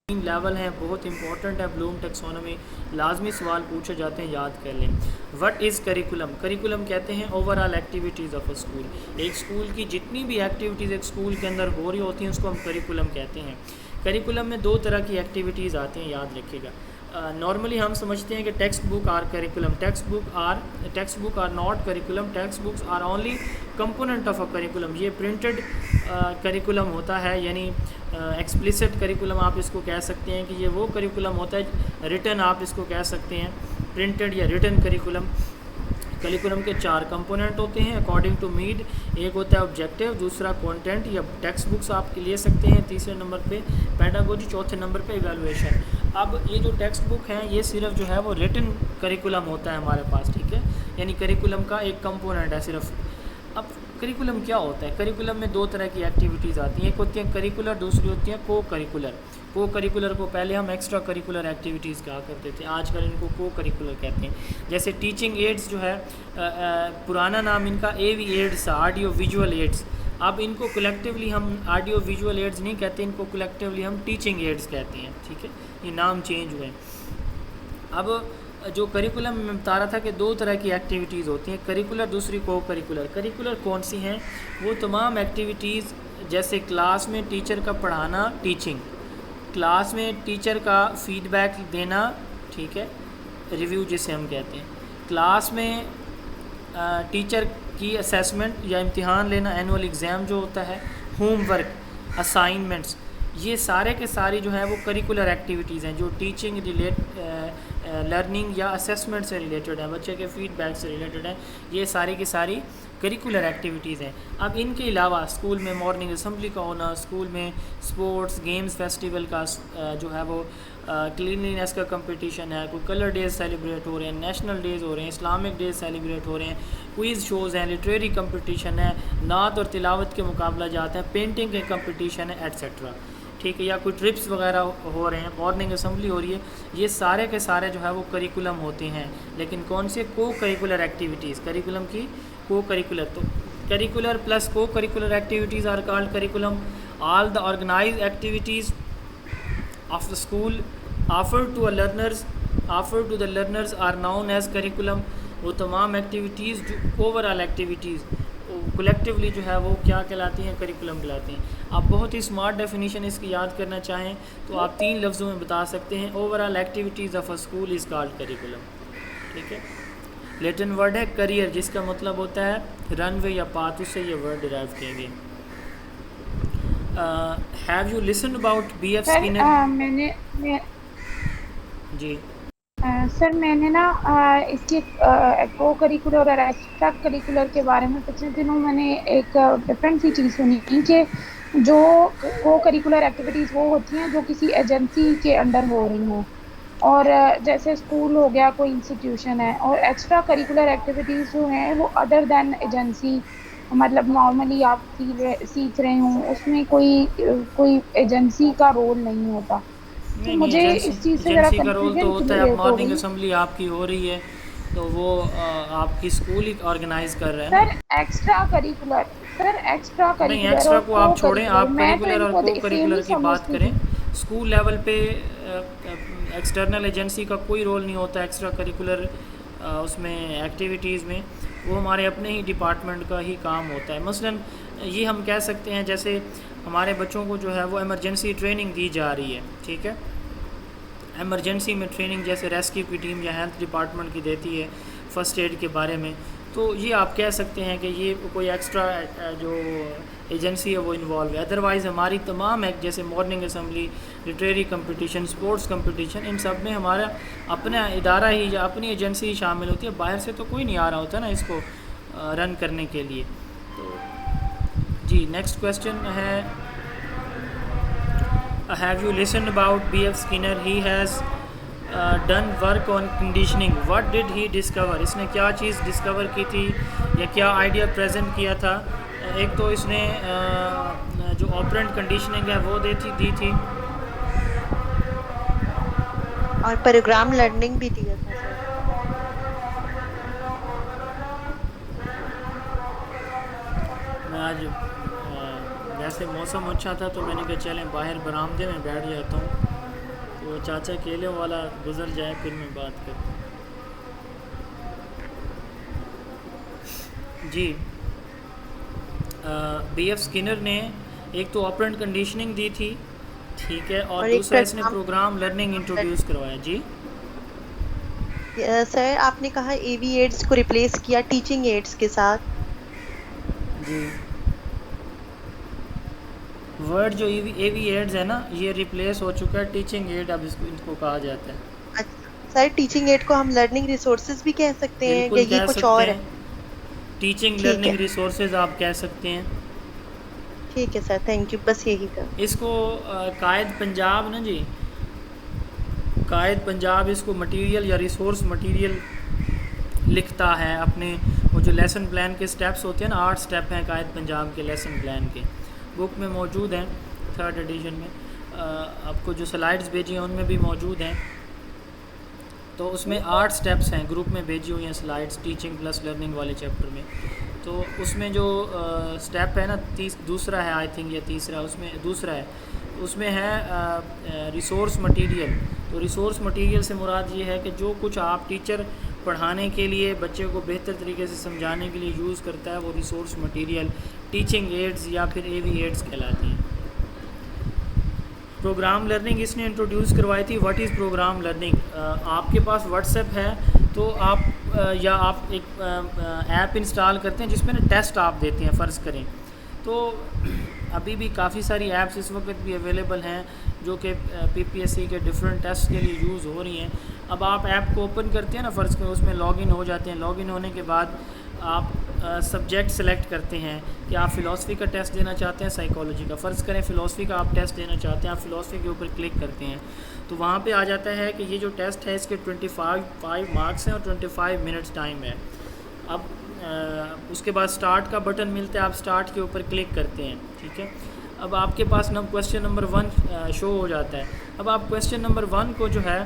تین لیول ہیں، بہت امپورٹنٹ ہے، بلوم ٹیکسونومی، لازمی سوال پوچھے جاتے ہیں، یاد کر لیں۔ What is curriculum? کریکولم کہتے ہیں over all activities of a school. ایک اسکول کی جتنی بھی ایکٹیویٹیز ایک اسکول کے اندر ہو رہی ہوتی ہیں اس کو ہم کریکولم کہتے ہیں۔ کریکولم میں دو طرح کی ایکٹیویٹیز آتی ہیں، یاد رکھیے گا۔ نارملی ہم سمجھتے ہیں کہ textbook are curriculum, textbook are not curriculum, textbooks are only component of a curriculum. یہ پرنٹڈ کریکولم ہوتا ہے، یعنی ایکسپلیسٹ کریکولم آپ اس کو کہہ سکتے ہیں کہ یہ وہ کریکولم ہوتا ہے، ریٹن آپ اس کو کہہ سکتے ہیں، پرنٹڈ یا ریٹن کریکولم۔ کریکولم کے 4 کمپوننٹ ہوتے ہیں اکارڈنگ ٹو میڈ، ایک ہوتا ہے آبجیکٹیو، دوسرا کنٹینٹ یا ٹیکسٹ بکس آپ لے سکتے ہیں، تیسرے نمبر پہ پیڈاگوجی، چوتھے نمبر پہ ایویلویشن۔ اب یہ جو ٹیکسٹ بک ہیں یہ صرف جو ہے وہ ریٹن کریکولم ہوتا ہے ہمارے پاس، ٹھیک ہے، یعنی کریکولم کا ایک کمپوننٹ ہے صرف۔ اب کریکولم کیا ہوتا ہے؟ کریکولم میں 2 طرح کی ایکٹیویٹیز آتی ہیں، ایک ہوتی ہیں کریکولر، دوسری ہوتی ہیں کو کریکولر۔ کو کریکولر کو پہلے ہم ایکسٹرا کریکولر ایکٹیویٹیز کہا کرتے تھے، آج کل ان کو کو کریکولر کہتے ہیں۔ جیسے ٹیچنگ ایڈز جو ہے، پرانا نام ان کا A V aids, audio visual aids, اب ان کو کلیکٹیولی ہم آڈیو ویژول ایڈز نہیں کہتے، ان کو کلیکٹیولی ہم ٹیچنگ ایڈز کہتے ہیں، ٹھیک ہے، یہ نام چینج ہوئے۔ اب جو کریکولم میں بتا رہا تھا کہ 2 طرح کی ایکٹیویٹیز ہوتی ہیں، کریکولر، دوسری کو کریکولر۔ کریکولر کون سی ہیں؟ وہ تمام ایکٹیویٹیز جیسے کلاس میں ٹیچر کا پڑھانا، ٹیچنگ، کلاس میں ٹیچر کا فیڈ بیک دینا، ٹھیک ہے، ریویو جسے ہم کہتے ہیں، کلاس میں ٹیچر کی اسیسمنٹ یا امتحان لینا، اینول ایگزام جو ہوتا ہے، ہوم ورک، اسائنمنٹس، یہ سارے کے ساری جو ہیں وہ کریکولر ایکٹیویٹیز ہیں جو ٹیچنگ لرننگ یا اسیسمنٹ سے ریلیٹڈ ہیں، بچے کے فیڈ بیک سے ریلیٹڈ ہیں، یہ ساری کی ساری کریکولر ایکٹیویٹیز ہیں۔ اب ان کے علاوہ اسکول میں مارننگ اسمبلی کا ہونا، اسکول میں سپورٹس، گیمز، فیسٹیول کا جو ہے وہ کلینلینس کا کمپٹیشن ہے، کوئی کلر ڈیز سیلیبریٹ ہو رہے ہیں، نیشنل ڈیز ہو رہے ہیں، اسلامک ڈیز سیلیبریٹ ہو رہے ہیں، کوئز شوز ہیں، لٹریری کمپٹیشن ہے، نعت اور تلاوت کے مقابلہ جاتے ہیں، پینٹنگ کے کمپٹیشن ہے، ایٹسیٹرا، ٹھیک ہے، یا کوئی ٹرپس وغیرہ ہو رہے ہیں، مارننگ اسمبلی ہو رہی ہے، یہ سارے کے سارے جو ہے وہ کریکولم ہوتے ہیں۔ لیکن کون سے؟ کو کریکولر ایکٹیویٹیز، کریکولم کی کو کریکولر۔ تو curricular plus cocurricular activities are called curriculum. All the organised activities of the school offered to the learners are known as curriculum۔ وہ تمام ایکٹیویٹیز جو اوور آل ایکٹیویٹیز کلیکٹیولی جو ہے وہ کیا کہلاتی ہیں؟ کریکولم کہلاتی ہیں۔ آپ بہت ہی اسمارٹ ڈیفینیشن اس کی یاد کرنا چاہیں تو آپ 3 لفظوں میں بتا سکتے ہیں، over all activities of a school is called curriculum, ٹھیک ہے۔ لیٹن ورڈ ہے کریئر، جس کا مطلب ہوتا ہے رن وے یا پاتھ، اس سے یہ ورڈ ڈرائیو کیے گئے۔ Have you listen about B F sir Skinner? جی سر میں نے نا اس کے کو کریکولر اور ایکسٹرا کریکولر کے بارے میں پچھلے دنوں میں نے ایک ڈفرینٹ سی چیز سنی کہ جو کو کریکولر ایکٹیویٹیز وہ ہوتی ہیں جو کسی ایجنسی کے انڈر ہو رہی ہوں، اور جیسے اسکول ہو گیا، کوئی انسٹیٹیوشن ہے، اور ایکسٹرا کریکولر ایکٹیویٹیز جو ہیں وہ ادر دین ایجنسی، مطلب نارملی آپ سیکھ رہے ہوں، اس میں کوئی ایجنسی کا رول نہیں ہوتا. تو نہیں مجھے اس چیز سے ذرا ایجنسی کا رول تو کنفیوژن ہوتا ہے. اب کریٹ ہو مارننگ گئی. اسمبلی آپ کی ہو رہی ہے تو وہ آپ کی اسکول ہی آرگنائز کر رہے ہیں نا. سر ایکسٹرا نہیں کریکولر ایکسٹرا اور کو کو آپ چھوڑیں، کریکولر آپ میں تو کریکولر ان اور کو کو سیم کریکولر ہی کی بات سمجھتی کریں. تھی. اسکول لیول پہ ایکسٹرنل ایجنسی کا کوئی رول نہیں ہوتا ایکسٹرا کریکولر اس میں ایکٹیویٹیز میں. وہ ہمارے اپنے ہی ڈپارٹمنٹ کا ہی کام ہوتا ہے. مثلاً یہ ہم کہہ سکتے ہیں جیسے ہمارے بچوں کو جو ہے وہ ایمرجنسی ٹریننگ دی جا رہی ہے، ٹھیک ہے. ایمرجنسی میں ٹریننگ جیسے ریسکیو کی ٹیم یا ہیلتھ ڈپارٹمنٹ کی دیتی ہے فرسٹ ایڈ کے بارے میں، تو یہ آپ کہہ سکتے ہیں کہ یہ کوئی ایکسٹرا جو ایجنسی ہے وہ انوالو ہے. ادروائز ہماری تمام ایک جیسے morning assembly, literary competition, sports competition, ان سب میں ہمارا اپنا ادارہ ہی یا اپنی ایجنسی ہی شامل ہوتی ہے. باہر سے تو کوئی نہیں آ رہا ہوتا نا اس کو رن کرنے کے لیے. تو جی نیکسٹ کویسچن ہے have you listen about B F Skinner? He has done work on conditioning. What did he discover? اس نے کیا چیز ڈسکور کی تھی یا کیا آئیڈیا پریزنٹ کیا تھا؟ ایک تو اس نے جو آپرینٹ کنڈیشننگ ہے وہ دی تھی اور پروگرام لرننگ بھی دیا تھا سر. میں آج ویسے موسم اچھا تھا تو میں نے کہا چلیں باہر برآمدے میں بیٹھ جاتا ہوں، تو چاچا کیلے والا گزر جائے پھر میں بات کرتا ہوں. جی بی ایف اسکینر نے ایک تو آپرینٹ کنڈیشننگ دی تھی، ٹھیک ہے، اور ایک دوسرا اس نے پروگرام لرننگ انٹروڈیوس کروایا. جی سر آپ نے کہا اے وی ایڈز کو ریپلیس کیا ٹیچنگ ایڈز کے ساتھ. جی ورڈ جو اے وی ایڈز ہے نا یہ ریپلیس ہو چکا ہے ٹیچنگ ایڈ، اب ان کو کہا جاتا ہے. اچھا سر، ٹیچنگ ایڈ کو ہم لرننگ ریسورسز بھی کہہ سکتے ہیں یا بالکل یہ کہہ کچھ سکتے اور ہے؟ ہیں، ٹیچنگ ٹھیک ہے، لرننگ ریسورسز آپ کہہ سکتے ہیں. ٹھیک ہے سر، تھینک یو، بس یہی تھا. اس کو قائد پنجاب نا جی، قائد پنجاب اس کو مٹیریل یا ریسورس مٹیریل لکھتا ہے اپنے وہ جو لیسن پلان کے سٹیپس ہوتے ہیں نا، 8 سٹیپ ہیں قائد پنجاب کے لیسن پلان کے، بک میں موجود ہیں 3rd ایڈیشن میں. آپ کو جو سلائڈز بھیجی ہیں ان میں بھی موجود ہیں. تو اس میں 8 سٹیپس ہیں، گروپ میں بھیجی ہوئی ہیں سلائڈز ٹیچنگ پلس لرننگ والے چیپٹر میں. تو اس میں جو سٹیپ ہے نا دوسرا ہے آئی تھنک یا تیسرا، اس میں دوسرا ہے، اس میں ہے ریسورس مٹیریل. تو ریسورس مٹیریل سے مراد یہ ہے کہ جو کچھ آپ ٹیچر پڑھانے کے لیے بچے کو بہتر طریقے سے سمجھانے کے لیے یوز کرتا ہے وہ ریسورس مٹیریل ٹیچنگ ایڈز یا پھر اے وی ایڈز کہلاتی ہیں. پروگرام لرننگ اس نے انٹروڈیوس کروائی تھی. What is programme learning? آپ کے پاس واٹس ایپ ہے تو آپ یا آپ ایک ایپ انسٹال کرتے ہیں جس میں نا ٹیسٹ آپ دیتے ہیں فرض کریں. تو ابھی بھی کافی ساری ایپس اس وقت بھی اویلیبل ہیں جو کہ پی پی ایس سی کے ڈفرینٹ ٹیسٹ کے لیے یوز ہو رہی ہیں. اب آپ ایپ کو اوپن کرتے ہیں نا فرض کریں، اس میں لاگ ان ہو جاتے ہیں. لاگ ان ہونے کے بعد آپ سبجیکٹ سلیکٹ کرتے ہیں کہ آپ فلاسفی کا ٹیسٹ دینا چاہتے ہیں، سائیکالوجی کا. فرض کریں فلاسفی کا آپ ٹیسٹ دینا چاہتے ہیں، آپ فلاسفی کے اوپر کلک کرتے ہیں تو وہاں پہ آ جاتا ہے کہ یہ جو ٹیسٹ ہے اس کے 25 مارکس ہیں اور 25 منٹس ٹائم ہے. اب اس کے بعد سٹارٹ کا بٹن ملتا ہے، آپ سٹارٹ کے اوپر کلک کرتے ہیں، ٹھیک ہے. اب آپ کے پاس کویسچن نمبر 1 شو ہو جاتا ہے. اب آپ کویسچن نمبر 1 کو جو ہے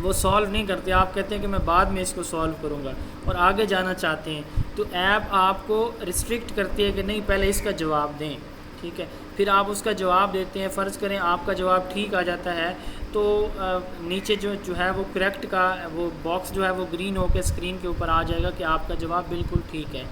وہ سالو نہیں کرتے، آپ کہتے ہیں کہ میں بعد میں اس کو سالو کروں گا اور آگے جانا چاہتے ہیں تو ایپ آپ کو ریسٹرکٹ کرتی ہے کہ نہیں پہلے اس کا جواب دیں، ٹھیک ہے. پھر آپ اس کا جواب دیتے ہیں. فرض کریں آپ کا جواب ٹھیک آ جاتا ہے تو نیچے جو ہے وہ کریکٹ کا وہ باکس جو ہے وہ گرین ہو کے اسکرین کے اوپر آ جائے گا کہ آپ کا جواب بالکل ٹھیک ہے.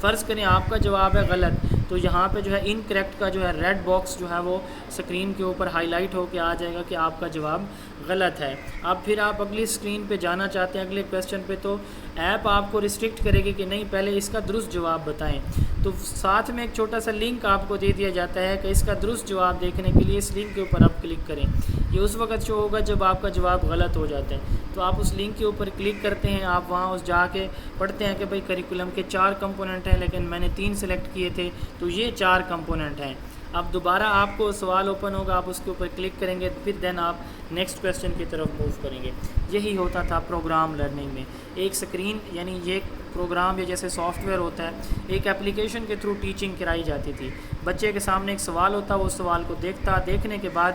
فرض کریں آپ کا جواب ہے غلط تو یہاں پہ جو ہے انکریکٹ کا جو ہے ریڈ باکس جو ہے وہ اسکرین کے اوپر ہائی لائٹ ہو کے آ جائے گا کہ آپ کا جواب غلط ہے. اب پھر آپ اگلی اسکرین پہ جانا چاہتے ہیں اگلے کویسچن پہ, تو ایپ آپ کو ریسٹرکٹ کرے گی کہ نہیں پہلے اس کا درست جواب بتائیں. تو ساتھ میں ایک چھوٹا سا لنک آپ کو دے دیا جاتا ہے کہ اس کا درست جواب دیکھنے کے لیے اس لنک کے اوپر آپ کلک کریں. یہ اس وقت شو ہوگا جب آپ کا جواب غلط ہو جاتا ہے. تو آپ اس لنک کے اوپر کلک کرتے ہیں, آپ وہاں اس جا کے پڑھتے ہیں کہ بھئی کریکولم کے 4 کمپوننٹ ہیں لیکن میں نے 3 سلیکٹ کیے تھے تو یہ 4 کمپوننٹ ہیں. اب دوبارہ آپ کو سوال اوپن ہوگا, آپ اس کے اوپر کلک کریں گے, پھر دین آپ نیکسٹ کویسچن کی طرف موو کریں گے. یہی ہوتا تھا پروگرام لرننگ میں. ایک سکرین یعنی یہ پروگرام یا جیسے سافٹ ویئر ہوتا ہے, ایک اپلیکیشن کے تھرو ٹیچنگ کرائی جاتی تھی. بچے کے سامنے ایک سوال ہوتا, وہ سوال کو دیکھتا, دیکھنے کے بعد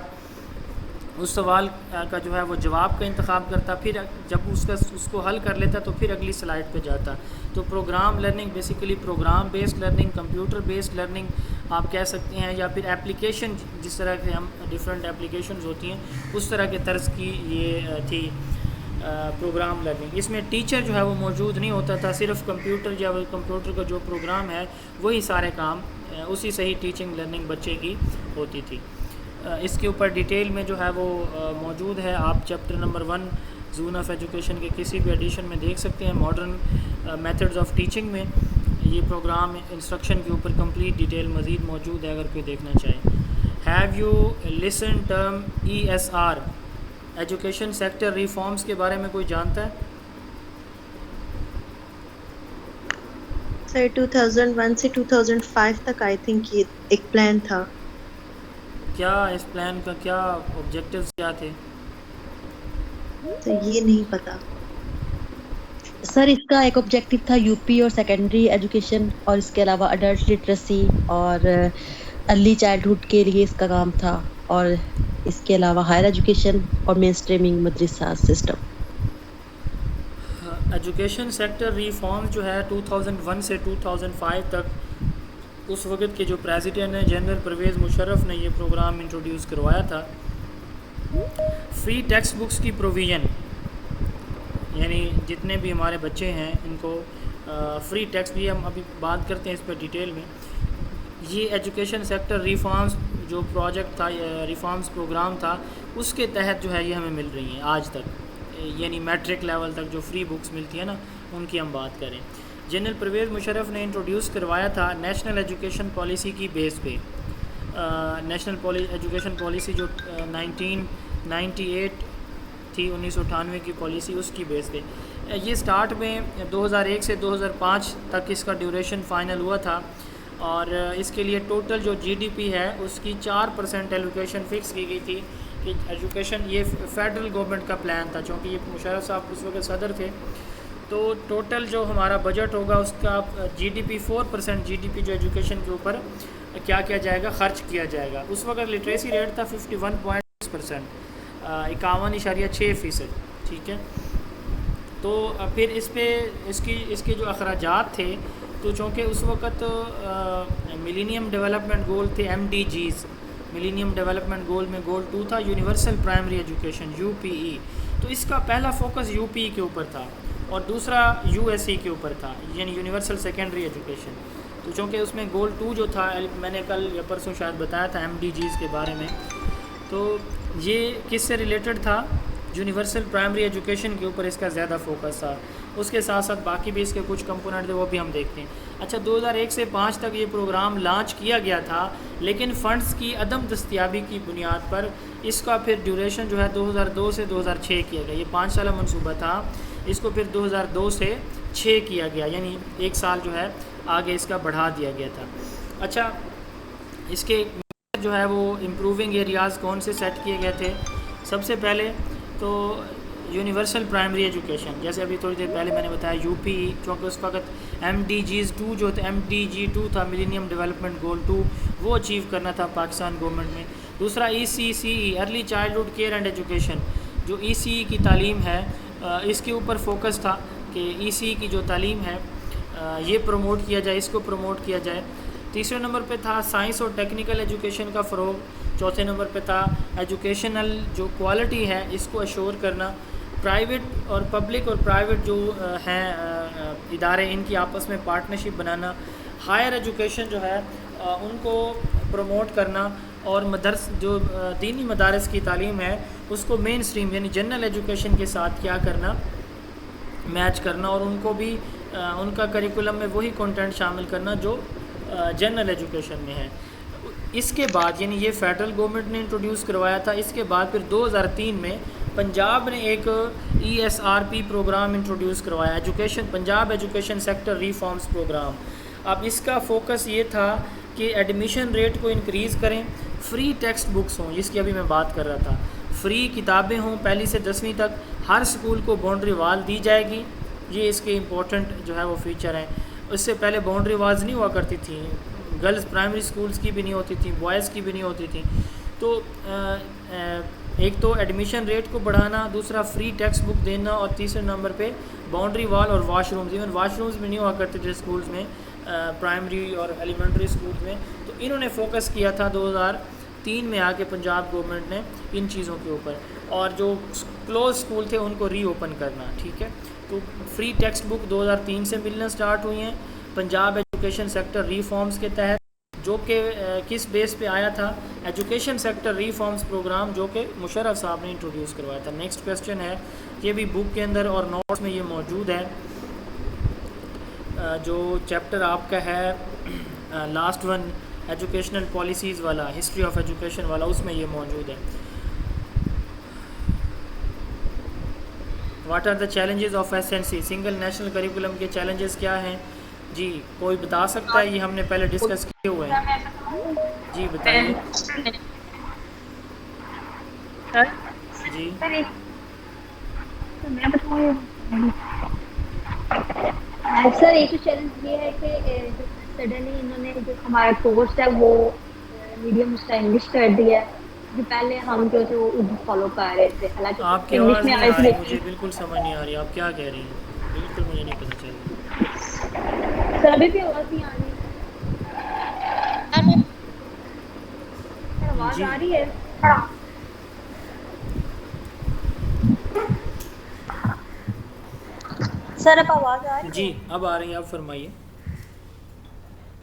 اس سوال کا جو ہے وہ جواب کا انتخاب کرتا, پھر جب اس کو حل کر لیتا تو پھر اگلی سلائڈ پہ جاتا. تو programme learning basically programme based learning, computer based learning آپ کہہ سکتے ہیں, یا پھر ایپلیکیشن جس طرح کے ہم ڈفرینٹ ایپلیکیشنز ہوتی ہیں اس طرح کے طرز کی یہ تھی پروگرام لرننگ. اس میں ٹیچر جو ہے وہ موجود نہیں ہوتا تھا, صرف کمپیوٹر یا کمپیوٹر کا جو پروگرام ہے وہی سارے کام اسی سے ہی ٹیچنگ لرننگ بچے کی ہوتی تھی. اس کے اوپر ڈیٹیل میں جو ہے وہ موجود ہے, آپ chapter number 1 zone of education کے کسی بھی ایڈیشن میں دیکھ سکتے ہیں. ماڈرن میتھڈز آف ٹیچنگ میں یہ پروگرام انسٹرکشن کے اوپر کمپلیٹ ڈیٹیل مزید موجود ہے اگر کوئی دیکھنا چاہے. Have you listen term ESR education sector reforms کے بارے میں کوئی جانتا ہے؟ سر 2001 سے 2005 تک آئی تھنک یہ ایک پلان تھا. کیا اس پلان کا کیا آبجیکٹیوز کیا تھے؟ تو یہ نہیں پتا. سر اس کا ایک آبجیکٹیو تھا یو پی اور سیکنڈری ایجوکیشن, اور اس کے علاوہ اڈلٹ لٹریسی اور ارلی چائلڈہڈ کے لیے اس کا کام تھا, اور اس کے علاوہ ہائر ایجوکیشن اور مین اسٹریمنگ مدرسہ سسٹم. ایجوکیشن سیکٹر ریفارم جو ہے 2001 سے 2005 تک اس وقت کے جو پریزیڈنٹ ہیں جنرل پرویز مشرف نے یہ پروگرام انٹروڈیوس کروایا تھا. فری ٹیکسٹ بکس کی پروویژن, یعنی جتنے بھی ہمارے بچے ہیں ان کو فری ٹیکسٹ بھی, ہم ابھی بات کرتے ہیں اس پہ ڈیٹیل میں. یہ ایجوکیشن سیکٹر ریفارمز جو پروجیکٹ تھا, ریفارمز پروگرام تھا, اس کے تحت جو ہے یہ ہمیں مل رہی ہیں آج تک, یعنی میٹرک لیول تک جو فری بکس ملتی ہیں نا ان کی ہم بات کریں. جنرل پرویز مشرف نے انٹروڈیوس کروایا تھا نیشنل ایجوکیشن پالیسی کی بیس پہ. نیشنل ایجوکیشن پالیسی جو 1998 تھی, 1998 کی پالیسی, اس کی بیس پہ یہ سٹارٹ میں 2001 سے 2005 تک اس کا ڈیوریشن فائنل ہوا تھا, اور اس کے لیے ٹوٹل جو GDP ہے اس کی 4% ایلوکیشن فکس کی گئی تھی کہ ایجوکیشن, یہ فیڈرل گورنمنٹ کا پلان تھا چونکہ یہ مشرف صاحب اس وقت صدر تھے. تو ٹوٹل جو ہمارا بجٹ ہوگا اس کا GDP 4% GDP جو ایجوکیشن کے اوپر کیا کیا جائے گا, خرچ کیا جائے گا. اس وقت لٹریسی ریٹ تھا 51.6%, 51.6%. ٹھیک ہے, تو پھر اس پہ اس کے جو اخراجات تھے, تو چونکہ اس وقت ملینیم ڈیولپمنٹ گول تھے MDGs, ملینیم ڈیولپمنٹ گول میں گول 2 تھا یونیورسل پرائمری ایجوکیشن UPE. تو اس کا پہلا فوکس UPE کے اوپر تھا اور دوسرا USE کے اوپر تھا, یعنی یونیورسل سیکنڈری ایجوکیشن. تو چونکہ اس میں گول 2 جو تھا, میں نے کل یا پرسوں شاید بتایا تھا MDGs کے بارے میں, تو یہ کس سے ریلیٹڈ تھا, یونیورسل پرائمری ایجوکیشن کے اوپر اس کا زیادہ فوکس تھا. اس کے ساتھ ساتھ باقی بھی اس کے کچھ کمپوننٹ تھے وہ بھی ہم دیکھتے ہیں. اچھا, 2001 سے 5 تک یہ پروگرام لانچ کیا گیا تھا, لیکن فنڈز کی عدم دستیابی کی بنیاد پر اس کا پھر ڈیوریشن جو ہے 2002 سے 2006 کیا گیا. یہ 5 سالہ منصوبہ تھا, اس کو پھر 2002 سے 6 کیا گیا, یعنی 1 سال جو ہے آگے اس کا بڑھا دیا گیا تھا. اچھا, اس کے جو ہے وہ امپروونگ ایریاز کون سے سیٹ کیے گئے تھے؟ سب سے پہلے تو یونیورسل پرائمری ایجوکیشن, جیسے ابھی تھوڑی دیر پہلے میں نے بتایا UPE, چونکہ اس وقت MDGs 2 جو تھا, MDG 2 تھا ملینیم ڈیولپمنٹ گول 2, وہ اچیو کرنا تھا پاکستان گورنمنٹ میں. دوسرا ECCE early childhood care and education, جو ECE کی تعلیم ہے اس کے اوپر فوکس تھا کہ ECE کی جو تعلیم ہے یہ پروموٹ کیا جائے, اس کو پروموٹ کیا جائے. تیسرے نمبر پہ تھا سائنس اور ٹیکنیکل ایجوکیشن کا فروغ. چوتھے نمبر پہ تھا ایجوکیشنل جو کوالٹی ہے اس کو اشور کرنا. پرائیویٹ اور پبلک اور پرائیویٹ جو ہیں ادارے, ان کی آپس میں پارٹنرشپ بنانا. ہائر ایجوکیشن جو ہے ان کو پروموٹ کرنا اور جو دینی مدارس کی تعلیم ہے اس کو مین اسٹریم یعنی جنرل ایجوکیشن کے ساتھ کیا کرنا، میچ کرنا، اور ان کو بھی ان کا کریکولم میں وہی کنٹینٹ شامل کرنا جو جنرل ایجوکیشن میں ہے۔ اس کے بعد یعنی یہ فیڈرل گورنمنٹ نے انٹروڈیوس کروایا تھا، اس کے بعد پھر 2003 میں پنجاب نے ایک ESRP پروگرام انٹروڈیوس کروایا، Punjab education sector reforms programme. اب اس کا فوکس یہ تھا کہ ایڈمیشن ریٹ کو انکریز کریں، فری ٹیکسٹ بکس ہوں، جس کی ابھی میں بات کر رہا تھا، فری کتابیں ہوں، پہلی سے 10ویں تک، ہر سکول کو باؤنڈری وال دی جائے گی، یہ اس کے امپورٹنٹ جو ہے وہ فیچر ہیں۔ اس سے پہلے باؤنڈری والز نہیں ہوا کرتی تھیں، گرلز پرائمری سکولز کی بھی نہیں ہوتی تھیں، بوائز کی بھی نہیں ہوتی تھیں۔ تو ایک تو ایڈمیشن ریٹ کو بڑھانا، دوسرا فری ٹیکسٹ بک دینا، اور تیسرے نمبر پہ باؤنڈری وال اور wash rooms, even wash rooms بھی نہیں ہوا کرتے تھے سکولز میں، پرائمری اور ایلیمنٹری سکولز میں۔ تو انہوں نے فوکس کیا تھا 2003 میں آ کے پنجاب گورنمنٹ نے ان چیزوں کے اوپر، اور جو کلوز سکول تھے ان کو ری اوپن کرنا، ٹھیک ہے۔ تو فری ٹیکسٹ بک 2003 سے ملنا سٹارٹ ہوئی ہیں پنجاب ایجوکیشن سیکٹر ریفارمز کے تحت، جو کہ کس بیس پہ آیا تھا، ایجوکیشن سیکٹر ریفارمز پروگرام، جو کہ مشرف صاحب نے انٹروڈیوس کروایا تھا۔ نیکسٹ کویسچن ہے، یہ بھی بک کے اندر اور نوٹس میں یہ موجود ہے، جو چیپٹر آپ کا ہے لاسٹ ون ایجوکیشنل پالیسیز والا، ہسٹری آف ایجوکیشن والا، اس میں یہ موجود ہے۔ What are the challenges of SNC، single national curriculum کے چیلنجز کیا ہیں؟ جی کوئی بتا سکتا ہے؟ یہ ہم نے پہلے ڈسکس کیے ہوئے ہیں، جی بتائیے۔ جی سر ایک چیلنج یہ ہے کہ سڈنلی انہوں نے جو ہمارا کورس ہے وہ میڈیم اس کا انگلش کر دیا ہے، جو پہلے ہم جو تھے وہ اردو فالو کر رہے تھے، حالانکہ آپ کی انگلش آواز میں نہیں آئے آ رہی، تھے۔ مجھے بالکل سمجھ نہیں آ رہی آپ کیا کہہ رہی ہیں، بالکل مجھے نہیں پتہ چل رہا۔ سر ابھی بھی آواز نہیں آ رہی؟ آواز جی آ رہی ہے؟ سر اب آواز آ رہی ہے؟ جی اب آ رہی ہے، آپ فرمائیے۔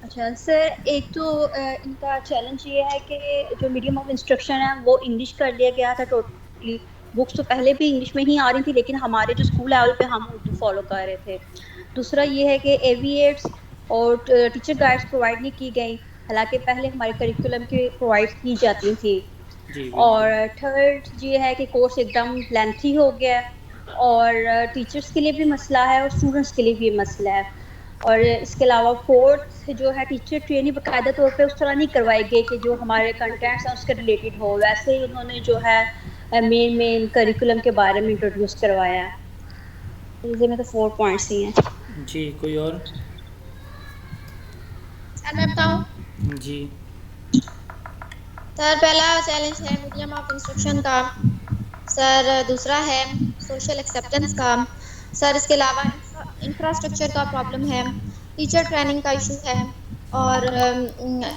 اچھا سر، ایک تو ان کا چیلنج یہ ہے کہ جو میڈیم آف انسٹرکشن ہے وہ انگلش کر لیا گیا تھا ٹوٹلی، بکس تو پہلے بھی انگلش میں ہی آ رہی تھی، لیکن ہمارے جو اسکول لیول پہ ہم اردو فالو کر رہے تھے۔ دوسرا یہ ہے کہ ایویٹس اور ٹیچر گائیڈس پرووائڈ نہیں کی گئی، حالانکہ پہلے ہمارے کریکولم کی پرووائڈ کی جاتی تھی۔ جی اور بالکل۔ تھرڈ یہ ہے کہ کورس ایک دم لینتھی ہو گیا ہے، اور ٹیچرس کے لیے بھی مسئلہ ہے اور اسٹوڈنٹس کے لیے بھی مسئلہ ہے۔ اور اس کے علاوہ فورتھ جو ہے ٹیچر ٹریننگ باقاعدہ طور پہ اس طرح نہیں کروائی گئی کہ جو ہمارے کنٹینٹس ہیں اس کے ریلیٹڈ ہو، ویسے ہی انہوں نے جو ہے مین کریکولم کے بارے میں انٹروڈیوس کروایا ہے۔ یہ میں تو 4 پوائنٹس ہی ہیں۔ جی کوئی اور؟ سر میں بتاؤں؟ جی سر پہلا چیلنج ہے میڈیم آف انسٹرکشن کا، سر دوسرا ہے سوشل ایکسیپٹنس کا، سر اس کے علاوہ انفراسٹرکچر کا پرابلم ہے، ٹیچر ٹریننگ کا ایشو ہے، اور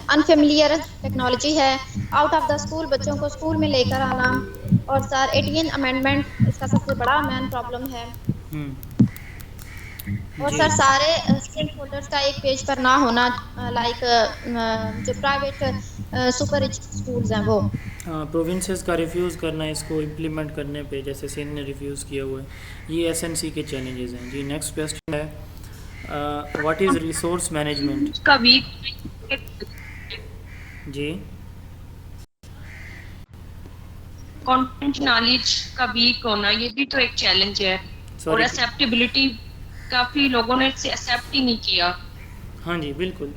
انفیملیئر ٹیکنالوجی ہے، آؤٹ آف دا اسکول بچوں کو اسکول میں لے کر آنا، اور سر 18 امینڈمنٹ اس کا سب سے بڑا مین پرابلم ہے، اور جی سر سارے اسٹیک ہولڈرس کا ایک پیج پر نہ ہونا، لائک جو پرائیویٹ سپر رچ اسکولز ہیں وہ۔ ہاں، پروونسز کا ریفیوز کرنا اس کو امپلیمنٹ کرنے پہ، جیسے سندھ نے ریفیوز کیا ہوا ہے، یہ SNC کے چیلنجز ہیں۔ جی نیکسٹ کویسچن ہے، واٹ از ریسورس مینجمنٹ؟ کا ویک جی کانٹینٹ نالج کا ویک ہونا، یہ بھی تو ایک چیلنج ہے، اور سوری، ایکسیپٹیبلٹی کافی لوگوں نے اسے ایکسیپٹ ہی نہیں کیا۔ ہاں جی بالکل،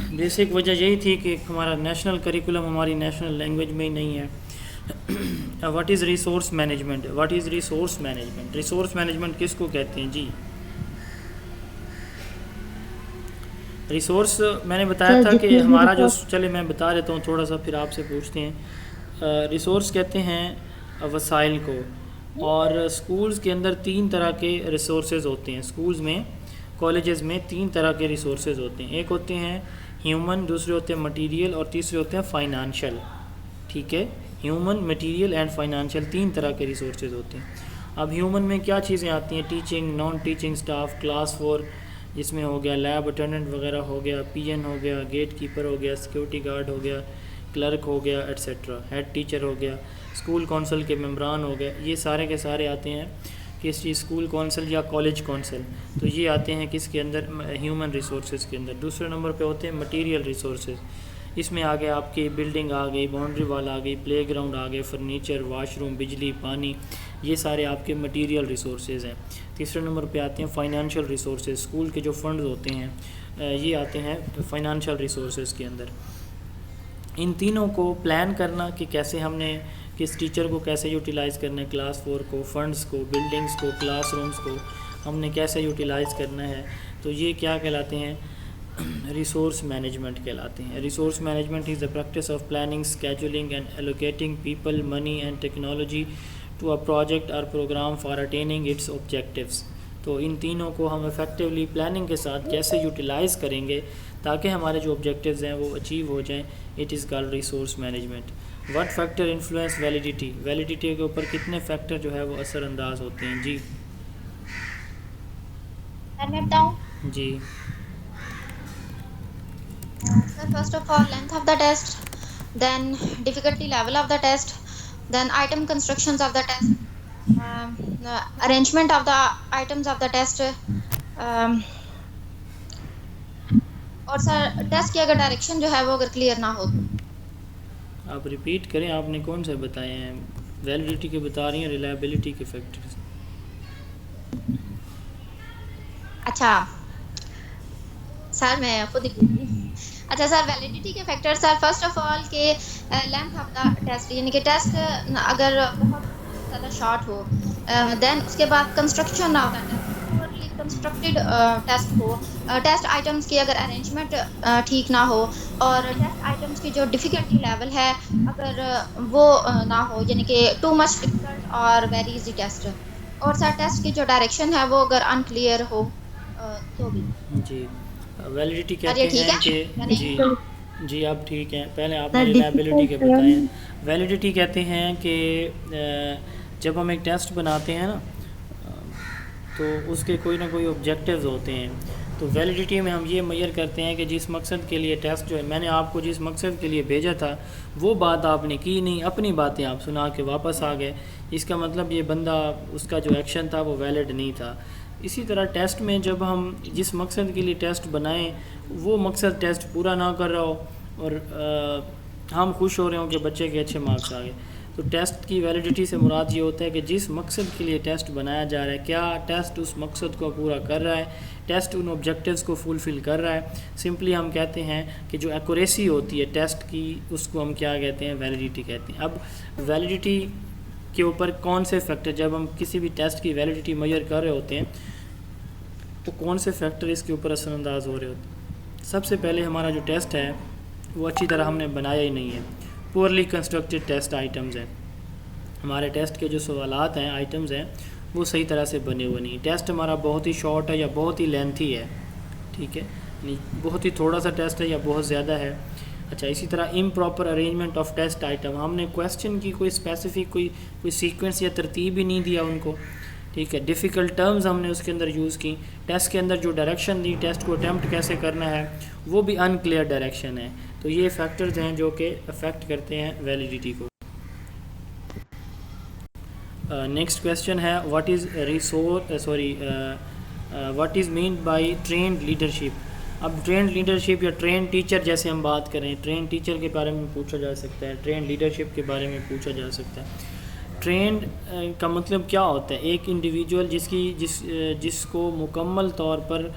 بیسک وجہ یہی تھی کہ ہمارا نیشنل کریکولم ہماری نیشنل لینگویج میں ہی نہیں ہے۔ What is resource management? What is resource management? Resource management کس کو کہتے ہیں؟ جی ریسورس میں نے بتایا تھا کہ ہمارا جو، چلے میں بتا دیتا ہوں تھوڑا سا پھر آپ سے پوچھتے ہیں۔ ریسورس کہتے ہیں وسائل کو، اور اسکولز کے اندر 3 طرح کے ریسورسز ہوتے ہیں، اسکولز میں کالجز میں 3 طرح کے ریسورسز ہوتے ہیں، ایک ہوتے ہیں ہیومن، دوسرے ہوتے ہیں مٹیریل، اور تیسرے ہوتے ہیں فائنانشیل، ٹھیک ہے۔ ہیومن، مٹیریل اینڈ فائنانشیل 3 طرح کے ریسورسز ہوتے ہیں۔ اب ہیومن میں کیا چیزیں آتی ہیں؟ Teaching, non teaching staff, class four جس میں ہو گیا لیب اٹینڈنٹ وغیرہ ہو گیا، پی این ہو گیا، گیٹ کیپر ہو گیا، سیکورٹی گارڈ ہو گیا، کلرک ہو گیا ایٹسیٹرا، ہیڈ ٹیچر ہو گیا، اسکول کونسل کے ممبران ہو گئے. یہ سارے کے سارے آتے ہیں کس چیز، اسکول کونسل یا کالج کونسل. تو یہ آتے ہیں کس کے اندر، ہیومن ریسورسز کے اندر. دوسرے نمبر پہ ہوتے ہیں مٹیریل ریسورسز. اس میں آگے آپ کی بلڈنگ آ گئی، باؤنڈری وال آ گئی، پلے گراؤنڈ آ گئے، فرنیچر، واش روم، بجلی، پانی، یہ سارے آپ کے مٹیریل ریسورسز ہیں. تیسرے نمبر پہ آتے ہیں فائنانشیل ریسورسز. اسکول کے جو فنڈز ہوتے ہیں یہ آتے ہیں فائنانشیل ریسورسز کے اندر. ان تینوں کو پلان کرنا کہ کیسے ہم نے کس ٹیچر کو کیسے یوٹیلائز کرنا ہے، کلاس 4 کو، فنڈز کو، بلڈنگز کو، کلاس رومز کو ہم نے کیسے یوٹیلائز کرنا ہے. تو یہ کیا کہلاتے ہیں، ریسورس مینجمنٹ کہلاتے ہیں. Resource management is the practice of planning, scheduling and allocating people, money and technology to a project اور programme for attaining its objectives. تو ان تینوں کو ہم افیکٹولی پلاننگ کے ساتھ کیسے یوٹیلائز کریں گے تاکہ ہمارے جو آبجیکٹیوز ہیں وہ اچیو ہو جائیں. It is called resource management. What factor influence validity, validity کے اوپر کتنے فیکٹر جو ہے وہ اثر انداز ہوتے ہیں. جی میں بتاؤں. جی Sir, first of all, length of the test, then difficulty level of the test, then item constructions of the test, arrangement of the items of the test, اور سر ٹیسٹ کی اگر ڈائریکشن جو ہے وہ اگر کلیئر نہ ہو. آپ ریپیٹ کریں، آپ نے کون سے بتائے ہیں؟ ویلیڈیٹی کے بتا رہی ہیں، ریلائبلٹی کے فیکٹرز. اچھا سر میں خود ہی بھول گئی. اچھا سر ویلیڈیٹی کے factor sir first of all کہ لینتھ آف دا ٹیسٹ، یعنی کہ ٹیسٹ اگر بہت زیادہ شارٹ ہو، دین اس کے بعد construction of the test, constructed test who, test items کی اگر ارینجمنٹ ٹھیک نہ ہو، اور ٹیسٹ آئٹمس کی جو ڈیفیکلٹی لیول ہے اگر وہ نہ ہو، یعنی کہ ٹو مچ ڈیفیکلٹ اور ویری ایزی ٹیسٹ، اور سر ٹیسٹ کی جو ڈائریکشن ہے وہ اگر انکلیئر ہو تو بھی. جی ویلیڈیٹی کہتے ہیں کہ جی آپ ٹھیک ہیں. پہلے آپ نے ریلائبلٹی کے بتائے ہیں. ویلیڈیٹی کہتے ہیں کہ جب ہم ایک ٹیسٹ بناتے ہیں نا تو اس کے کوئی نہ کوئی آبجیکٹیوز ہوتے ہیں. تو ویلیڈیٹی میں ہم یہ میئر کرتے ہیں کہ جس مقصد کے لیے ٹیسٹ جو ہے، میں نے آپ کو جس مقصد کے لیے بھیجا تھا وہ بات آپ نے کی نہیں، اپنی باتیں آپ سنا کے واپس آ گئے، اس کا مطلب یہ بندہ اس کا جو ایکشن تھا وہ ویلڈ نہیں تھا. اسی طرح ٹیسٹ میں جب ہم جس مقصد کے لیے ٹیسٹ بنائیں وہ مقصد ٹیسٹ پورا نہ کر رہا ہو اور ہم خوش ہو رہے ہوں کہ بچے کے اچھے مارکس آ گئے، تو ٹیسٹ کی ویلیڈیٹی سے مراد یہ ہوتا ہے کہ جس مقصد کے لیے ٹیسٹ بنایا جا رہا ہے کیا ٹیسٹ اس مقصد کو پورا کر رہا ہے، ٹیسٹ ان آبجیکٹیوز کو فلفل کر رہا ہے. سمپلی ہم کہتے ہیں کہ جو ایکوریسی ہوتی ہے ٹیسٹ کی اس کو ہم کیا کہتے ہیں، ویلیڈیٹی کہتے ہیں. اب ویلیڈیٹی کے اوپر کون سے فیکٹر، جب ہم کسی بھی ٹیسٹ کی ویلیڈیٹی میئر کر رہے ہوتے ہیں تو کون سے فیکٹر اس کے اوپر اثر انداز ہو رہے ہوتے ہیں؟ سب سے پہلے ہمارا جو ٹیسٹ ہے وہ اچھی طرح ہم نے بنایا ہی نہیں ہے. پورلی کنسٹرکٹیڈ ٹیسٹ آئٹمز ہیں، ہمارے ٹیسٹ کے جو سوالات ہیں، آئٹمز ہیں، وہ صحیح طرح سے بنے ہوئے نہیں. ٹیسٹ ہمارا بہت ہی شارٹ ہے یا بہت ہی لینتھی ہے، ٹھیک ہے، یعنی بہت ہی تھوڑا سا ٹیسٹ ہے یا بہت زیادہ ہے. اچھا اسی طرح improper arrangement of test item, ہم نے کویسچن کی کوئی اسپیسیفک کوئی سیکوینس یا ترتیب ہی نہیں دیا ان کو، ٹھیک ہے. ڈیفیکلٹ ٹرمز ہم نے اس کے اندر یوز کی. ٹیسٹ کے اندر جو ڈائریکشن دی ٹیسٹ کو اٹیمپٹ کیسے کرنا ہے وہ بھی ان کلیئر ڈائریکشن ہے. تو یہ فیکٹرز ہیں جو کہ افیکٹ کرتے ہیں ویلیڈیٹی کو. نیکسٹ کویسچن ہے what is meant by trained leadership. اب ٹرینڈ لیڈرشپ یا ٹرینڈ ٹیچر جیسے ہم بات کریں، ٹرینڈ ٹیچر کے بارے میں پوچھا جا سکتا ہے، ٹرینڈ لیڈرشپ کے بارے میں پوچھا جا سکتا ہے. ٹرینڈ کا مطلب کیا ہوتا ہے؟ ایک انڈیویجول جس کو مکمل طور پر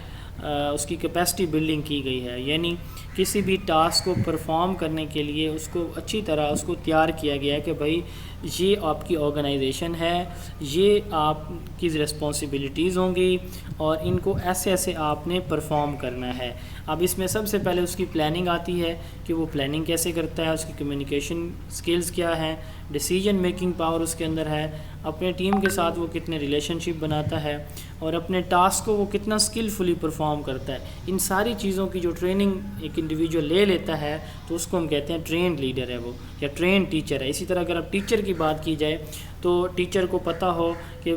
اس کی کیپیسٹی بلڈنگ کی گئی ہے، یعنی کسی بھی ٹاسک کو پرفارم کرنے کے لیے اس کو اچھی طرح اس کو تیار کیا گیا ہے کہ بھائی یہ آپ کی آرگنائزیشن ہے، یہ آپ کی رسپانسبلٹیز ہوں گی اور ان کو ایسے ایسے آپ نے پرفارم کرنا ہے. اب اس میں سب سے پہلے اس کی پلاننگ آتی ہے کہ وہ پلاننگ کیسے کرتا ہے، اس کی کمیونیکیشن سکلز کیا ہیں، ڈیسیجن میکنگ پاور اس کے اندر ہے، اپنے ٹیم کے ساتھ وہ کتنے ریلیشن شپ بناتا ہے اور اپنے ٹاسک کو وہ کتنا اسکلفلی پرفارم کرتا ہے. ان ساری چیزوں کی جو ٹریننگ ایک انڈیویجول لے لیتا ہے تو اس کو ہم کہتے ہیں ٹرینڈ لیڈر ہے وہ یا ٹرینڈ ٹیچر ہے. اسی طرح اگر آپ ٹیچر کی کی بات کی جائے تو ٹیچر کو پتہ ہو کہ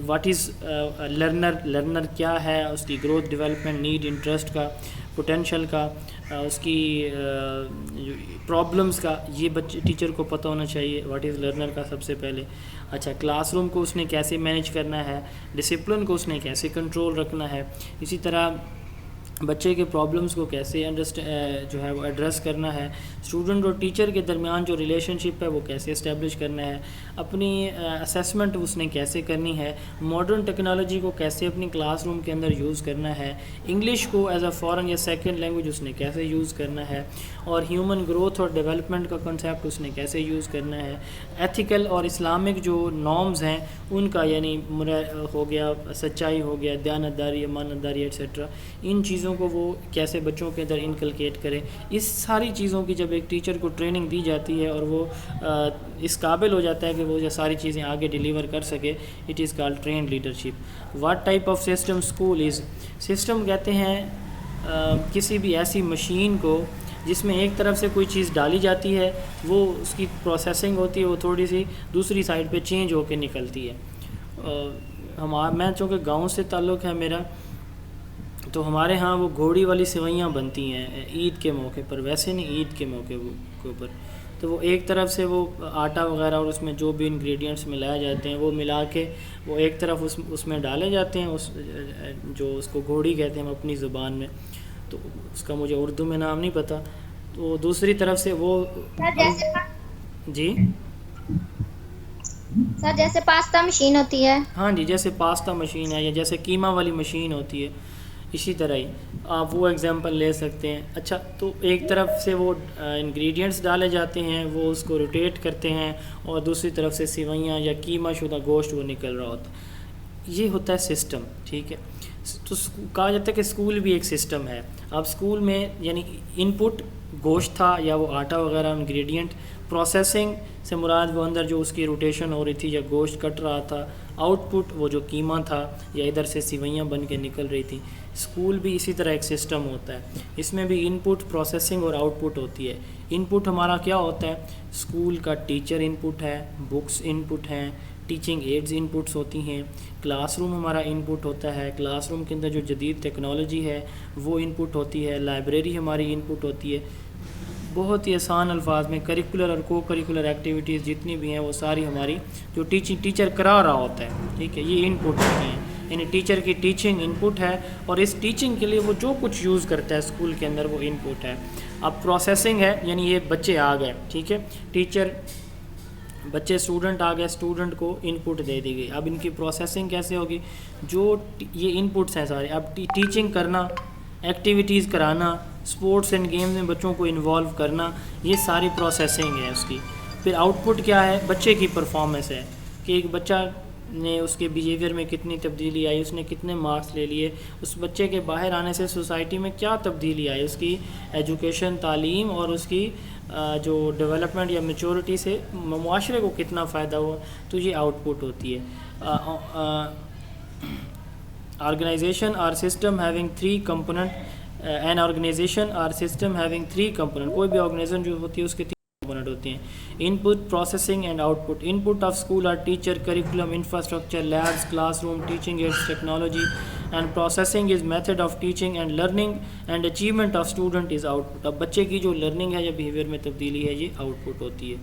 واٹ از لرنر کیا ہے، اس کی گروتھ ڈیولپمنٹ نیڈ انٹرسٹ کا، پوٹینشیل کا، اس کی پرابلمس کا، یہ ٹیچر کو پتہ ہونا چاہیے واٹ از لرنر کا سب سے پہلے. اچھا، کلاس روم کو اس نے کیسے مینیج کرنا ہے، ڈسپلن کو اس نے کیسے کنٹرول رکھنا ہے، اسی طرح بچے کے پرابلمس کو کیسے جو ہے وہ ایڈریس کرنا ہے، اسٹوڈنٹ اور ٹیچر کے درمیان جو ریلیشن شپ ہے وہ کیسے اسٹیبلش کرنا ہے، اپنی اسیسمنٹ اس نے کیسے کرنی ہے، ماڈرن ٹیکنالوجی کو کیسے اپنی کلاس روم کے اندر یوز کرنا ہے، انگلش کو ایز اے فارن یا سیکنڈ لینگویج اس نے کیسے یوز کرنا ہے، اور ہیومن گروتھ اور ڈیولپمنٹ کا کنسیپٹ اس نے کیسے یوز کرنا ہے، ایتھیکل اور اسلامک جو نارمز ہیں ان کا، یعنی ہو گیا سچائی، ہو گیا دیانتداری، امانت داری ایٹسیٹرا، ان چیزوں کو وہ کیسے بچوں کے اندر انکلکیٹ کرے. اس ساری چیزوں کی جب ایک ٹیچر کو ٹریننگ دی جاتی ہے اور وہ اس قابل ہو جاتا ہے کہ وہ یہ ساری چیزیں آگے ڈیلیور کر سکے، it is called trained leadership. What type of system school is? System کہتے ہیں کسی بھی ایسی مشین کو جس میں ایک طرف سے کوئی چیز ڈالی جاتی ہے، وہ اس کی پروسیسنگ ہوتی ہے، وہ تھوڑی سی دوسری سائڈ پہ چینج ہو کے نکلتی ہے. میں چونکہ گاؤں سے تعلق ہے میرا، تو ہمارے ہاں وہ گھوڑی والی سوئیاں بنتی ہیں عید کے موقع پر، ویسے نہیں عید کے موقع کے اوپر. تو وہ ایک طرف سے وہ آٹا وغیرہ اور اس میں جو بھی انگریڈینٹس ملائے جاتے ہیں وہ ملا کے وہ ایک طرف اس میں ڈالے جاتے ہیں، جو اس کو گھوڑی کہتے ہیں ہم اپنی زبان میں، تو اس کا مجھے اردو میں نام نہیں پتہ. تو دوسری طرف سے وہ جی سر جیسے پاستا مشین ہوتی ہے. ہاں جی، جیسے پاستا مشین ہے یا جیسے قیمہ والی مشین ہوتی ہے، اسی طرح ہی آپ وہ ایگزامپل لے سکتے ہیں. اچھا، تو ایک طرف سے وہ انگریڈینٹس ڈالے جاتے ہیں، وہ اس کو روٹیٹ کرتے ہیں، اور دوسری طرف سے سوئیاں یا قیمہ شدہ گوشت وہ نکل رہا ہوتا ہے. یہ ہوتا ہے سسٹم. ٹھیک ہے، تو کہا جاتا ہے کہ اسکول بھی ایک سسٹم ہے. اب اسکول میں یعنی ان پٹ گوشت تھا یا وہ آٹا وغیرہ انگریڈینٹ، پروسیسنگ سے مراد وہ اندر جو اس کی روٹیشن ہو رہی تھی یا گوشت کٹ رہا تھا، آؤٹ پٹ وہ جو قیمہ تھا یا ادھر سے سوئیاں بن کے نکل رہی تھیں. اسکول بھی اسی طرح ایک سسٹم ہوتا ہے، اس میں بھی ان پٹ، پروسیسنگ اور آؤٹ پٹ ہوتی ہے. ان پٹ ہمارا کیا ہوتا ہے؟ اسکول کا ٹیچر ان پٹ ہے، بکس ان پٹ ہیں، ٹیچنگ ایڈز ان پٹس ہوتی ہیں، کلاس روم ہمارا ان پٹ ہوتا ہے، کلاس روم کے اندر جو جدید ٹیکنالوجی ہے وہ ان پٹ ہوتی ہے، لائبریری ہماری ان پٹ ہوتی ہے. بہت ہی آسان الفاظ میں کریکولر اور کو کریکولر ایکٹیویٹیز جتنی بھی ہیں وہ ساری ہماری جو ٹیچر کرا رہا ہوتا ہے. ٹھیک ہے، یہ ان پٹ ہوتے ہیں، یعنی ٹیچر کی ٹیچنگ ان پٹ ہے، اور اس ٹیچنگ کے لیے وہ جو کچھ یوز کرتا ہے اسکول کے اندر وہ ان پٹ ہے. اب پروسیسنگ ہے، یعنی یہ بچے آ گئے، ٹھیک ہے، بچے اسٹوڈنٹ آ گئے، اسٹوڈنٹ کو ان پٹ دے دی گئی. اب ان کی پروسیسنگ کیسے ہوگی؟ جو یہ ان پٹس ہیں سارے، اب ٹیچنگ کرنا، ایکٹیویٹیز کرانا، اسپورٹس اینڈ گیمز میں بچوں کو انوالو کرنا، یہ ساری پروسیسنگ ہے اس کی. پھر آؤٹ پٹ کیا ہے؟ بچے کی پرفارمنس ہے کہ ایک بچہ نے اس کے بیہیویئر میں کتنی تبدیلی آئی، اس نے کتنے مارکس لے لیے، اس بچے کے باہر آنے سے سوسائٹی میں کیا تبدیلی آئی، اس کی ایجوکیشن، تعلیم اور اس کی جو ڈیولپمنٹ یا میچورٹی سے معاشرے کو کتنا فائدہ ہوا. تو یہ آؤٹ پٹ ہوتی ہے. Organisation or system having 3 component, an organisation or system having 3 component, کوئی بھی آرگنائزیشن جو ہوتی ہے اس کے 3 کمپوننٹ ہوتے ہیں. Input, processing and output. Input of school or teacher, curriculum, infrastructure, labs, classroom, teaching aids, technology. And processing is method of teaching and learning and achievement of student is output. اب بچے کی جو لرننگ ہے یا بیہیویئر میں تبدیلی ہے یہ آؤٹ پٹ ہوتی ہے.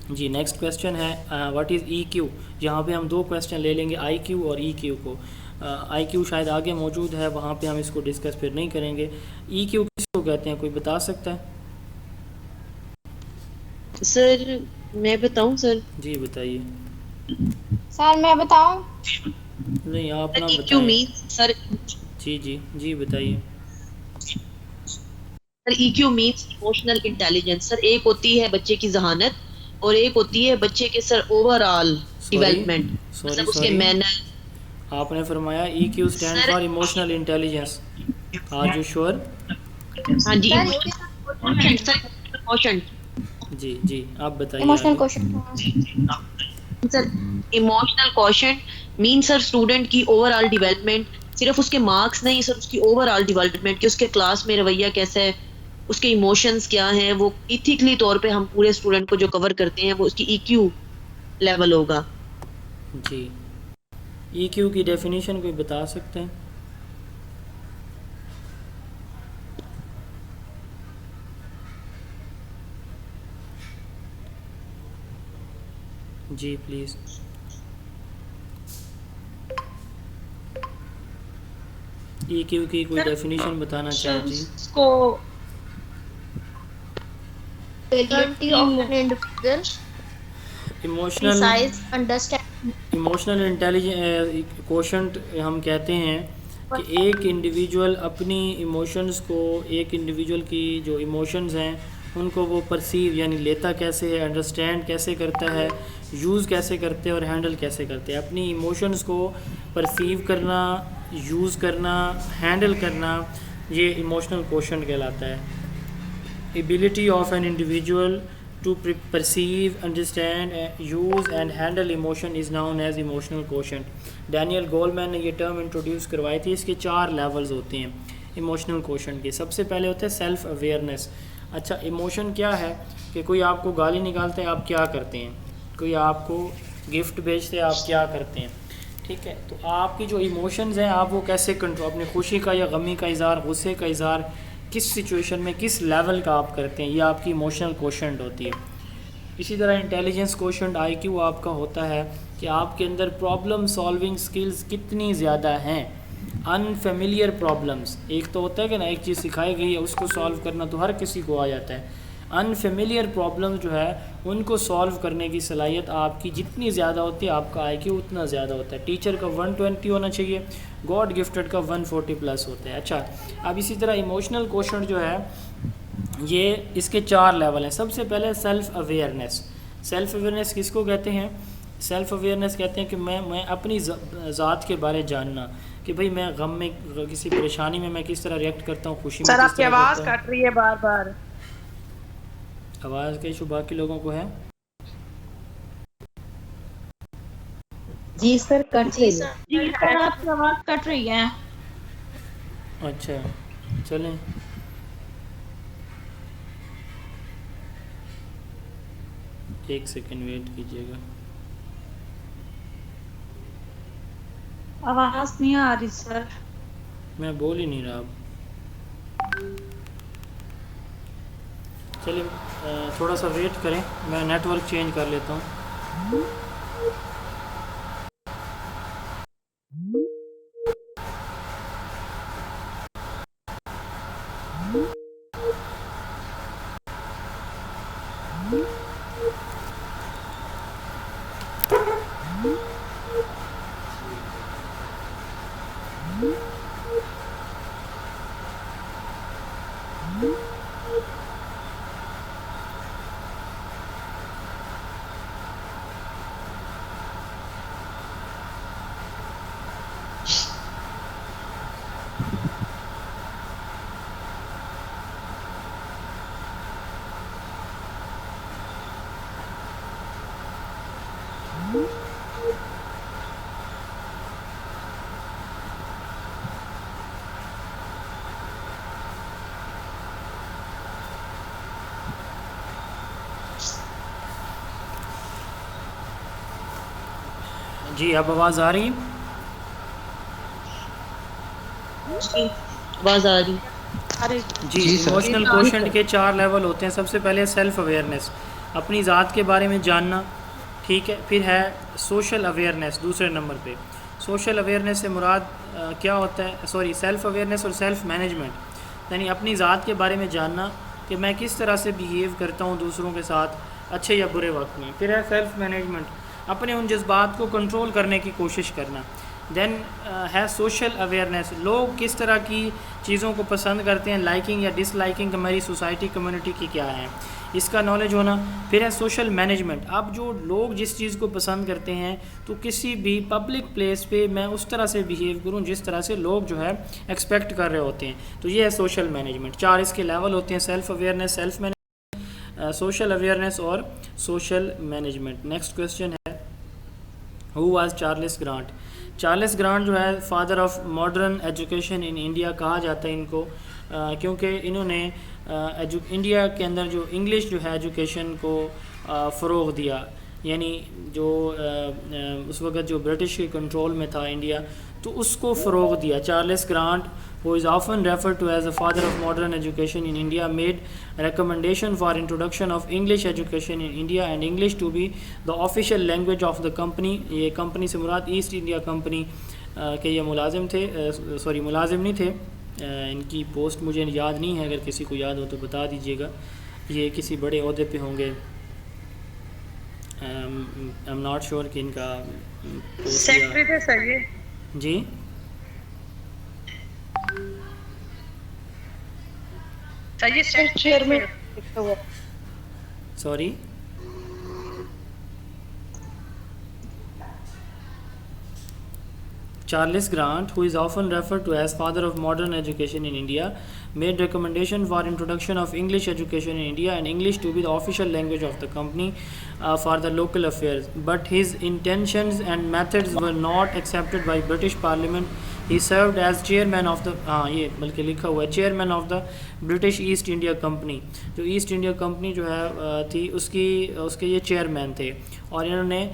جی نیکسٹ کویسچن ہے واٹ از ای کیو. یہاں پہ ہم 2 کویسچن لے لیں گے، آئی کیو اور ای کیو کو. آئی کیو شاید آگے موجود ہے، وہاں پہ ہم اس کو ڈسکس پھر نہیں کریں گے. ای کیو کس کو کہتے ہیں، کوئی بتا سکتا ہے؟ سر میں بتاؤں سر؟ جی بتائیے. سر میں بتاؤں؟ نہیں آپ نہ EQ بتائیں. سر جی بتائیے. سر EQ means emotional intelligence. سر ایک ہوتی ہے بچے کی ذہانت اور ایک ہوتی ہے بچے کے سر اوور آل ڈیولپمنٹ، مطلب اس کے مینر. آپ نے فرمایا E Q stand for emotional intelligence. Are you sure? ہاں جی، ایموشن. جی آپ بتائیے. Emotional quotient. Sir emotional quotient مین سر اسٹوڈنٹ کی اوور آل ڈیولپمنٹ، صرف اس کے مارکس نہیں سر، اس کی اوور آل ڈیولپمنٹ کہ اس کے کلاس میں رویہ کیسا ہے، اس کے ایموشنز کیا ہیں، وہ ایتھیکلی طور پہ ہم پورے اسٹوڈنٹ کو جو کور کرتے ہیں وہ اس کی ای کیو لیول ہوگا. جی ای کیو کی ڈیفینیشن کوئی بتا سکتے ہیں؟ جی پلیز. ای کیو کی کوئی ڈیفینیشن بتانا چاہے جی. اس کو ability of an individual emotional precise understand emotional quotient ہم کہتے ہیں کہ ایک انڈیویجول اپنی ایموشنز کو، ایک انڈیویجول کی جو ایموشنز ہیں ان کو وہ پرسیو یعنی لیتا کیسے ہے، انڈرسٹینڈ کیسے کرتا ہے، یوز کیسے کرتے ہیں اور ہینڈل کیسے کرتے ہیں. اپنی ایموشنز کو پرسیو کرنا، یوز کرنا، ہینڈل کرنا، یہ ایموشنل کوشنٹ کہلاتا ہے. ability of an individual to perceive, understand, use and handle emotion is known as emotional quotient. Daniel Goleman نے یہ ٹرم انٹروڈیوس کروائی تھی. اس کے 4 لیولز ہوتے ہیں ایموشنل کوشنٹ کے. سب سے پہلے ہوتا ہے سیلف اویئرنیس. اچھا ایموشن کیا ہے کہ کوئی آپ کو گالی نکالتا ہے آپ کیا کرتے ہیں، کوئی آپ کو گفٹ بھیجتے ہیں آپ کیا کرتے ہیں، ٹھیک ہے. تو آپ کی جو ایموشنز ہیں آپ وہ کیسے کنٹرول، اپنے خوشی کا یا غمی کا اظہار، غصے کا اظہار کس سچویشن میں کس لیول کا آپ کرتے ہیں، یہ آپ کی ایموشنل کوشنٹ ہوتی ہے. اسی طرح انٹیلیجنس کوشنٹ آئی کیو آپ کا ہوتا ہے کہ آپ کے اندر پرابلم سالونگ سکلز کتنی زیادہ ہیں. انفیملیئر پرابلمس، ایک تو ہوتا ہے کہ نا ایک چیز سکھائی گئی ہے اس کو سالو کرنا تو ہر کسی کو آ جاتا ہے. انفیملیئر پرابلمس جو ہے ان کو سالو کرنے کی صلاحیت آپ کی جتنی زیادہ ہوتی ہے آپ کا آئی کیو اتنا زیادہ ہوتا ہے. ٹیچر کا 120 ہونا چاہیے، گاڈ گفٹڈ کا 140 پلس ہوتا ہے. اچھا اب اسی طرح ایموشنل کوشنٹ جو ہے یہ اس کے 4 لیول ہیں. سب سے پہلے سیلف اویئرنیس. سیلف اویئرنیس کس کو کہتے ہیں؟ سیلف اویئرنیس کہتے ہیں کہ میں اپنی ذات کے بارے جاننا کہ بھئی میں غم میں، کسی پریشانی میں کس طرح ریئیکٹ کرتا ہوں، خوشی میں سر کس آپ کی طرح آواز کرتا ہوں. کٹ رہی ہے بار بار. آواز کا ایشو باقی لوگوں کو ہے؟ جی سر کٹ رہی ہے. جی سر آپ کی آواز کٹ رہی ہے. اچھا چلیں ایک سیکنڈ ویٹ کیجیے گا. آواز نہیں آ رہی سر. میں بول ہی نہیں رہا. اب چلیے تھوڑا سا ویٹ کریں، میں نیٹ ورک چینج کر لیتا ہوں. جی اب آواز آ رہی ہے؟ آواز آ رہی. جی ایموشنل کوشنٹ کے 4 لیول ہوتے ہیں. سب سے پہلے سیلف اویئرنیس، اپنی ذات کے بارے میں جاننا، ٹھیک ہے. پھر ہے سوشل اویئرنیس دوسرے نمبر پہ. سوشل اویئرنیس سے مراد کیا ہوتا ہے، سیلف اویئرنیس اور سیلف مینجمنٹ، یعنی اپنی ذات کے بارے میں جاننا کہ میں کس طرح سے بیہیو کرتا ہوں دوسروں کے ساتھ اچھے یا برے وقت میں. پھر ہے سیلف مینجمنٹ، اپنے ان جذبات کو کنٹرول کرنے کی کوشش کرنا. دین ہے سوشل اویئرنیس، لوگ کس طرح کی چیزوں کو پسند کرتے ہیں، لائکنگ یا ڈس لائکنگ ہماری سوسائٹی کمیونٹی کی کیا ہے، اس کا نالج ہونا. پھر ہے سوشل مینجمنٹ، اب جو لوگ جس چیز کو پسند کرتے ہیں تو کسی بھی پبلک پلیس پہ میں اس طرح سے بیہیو کروں جس طرح سے لوگ جو ہے ایکسپیکٹ کر رہے ہوتے ہیں. تو یہ ہے سوشل مینجمنٹ. 4 اس کے لیول ہوتے ہیں، self awareness, self management, social awareness اور سوشل مینجمنٹ. نیکسٹ کویسچن ہے who was Charles grant. Charles grant جو ہے father of modern education in India کہا جاتا ہے ان کو، کیونکہ انہوں نے انڈیا کے اندر جو انگلش جو ہے ایجوکیشن کو فروغ دیا، یعنی جو اس وقت جو برٹش کے کنٹرول میں تھا انڈیا، تو اس کو فروغ دیا. Charles grant who is often referred to as the father of modern education in India made recommendation for introduction of English education in India and English to be the official language of the company. یہ کمپنی سے مراد ایسٹ انڈیا کمپنی کے یہ ملازم تھے، ملازم نہیں تھے، ان کی پوسٹ مجھے یاد نہیں ہے، اگر کسی کو یاد ہو تو بتا دیجیے گا. یہ کسی بڑے عہدے پہ ہوں گے. I'm not sure کہ ان کا سیکرٹری تھے سر یہ. جی سر یہ chairman. Sorry Charles Grant, who is often referred to as father of modern education in India, made recommendation for introduction of English education in India and English to be the official language of the company for the local affairs. But his intentions and methods were not accepted by British Parliament. He served as chairman of the یہ بلکہ لکھا ہوا ہے chairman of the British East India Company. جو ایسٹ انڈیا کمپنی جو ہے تھی اس کے یہ چیئرمین تھے، اور انہوں نے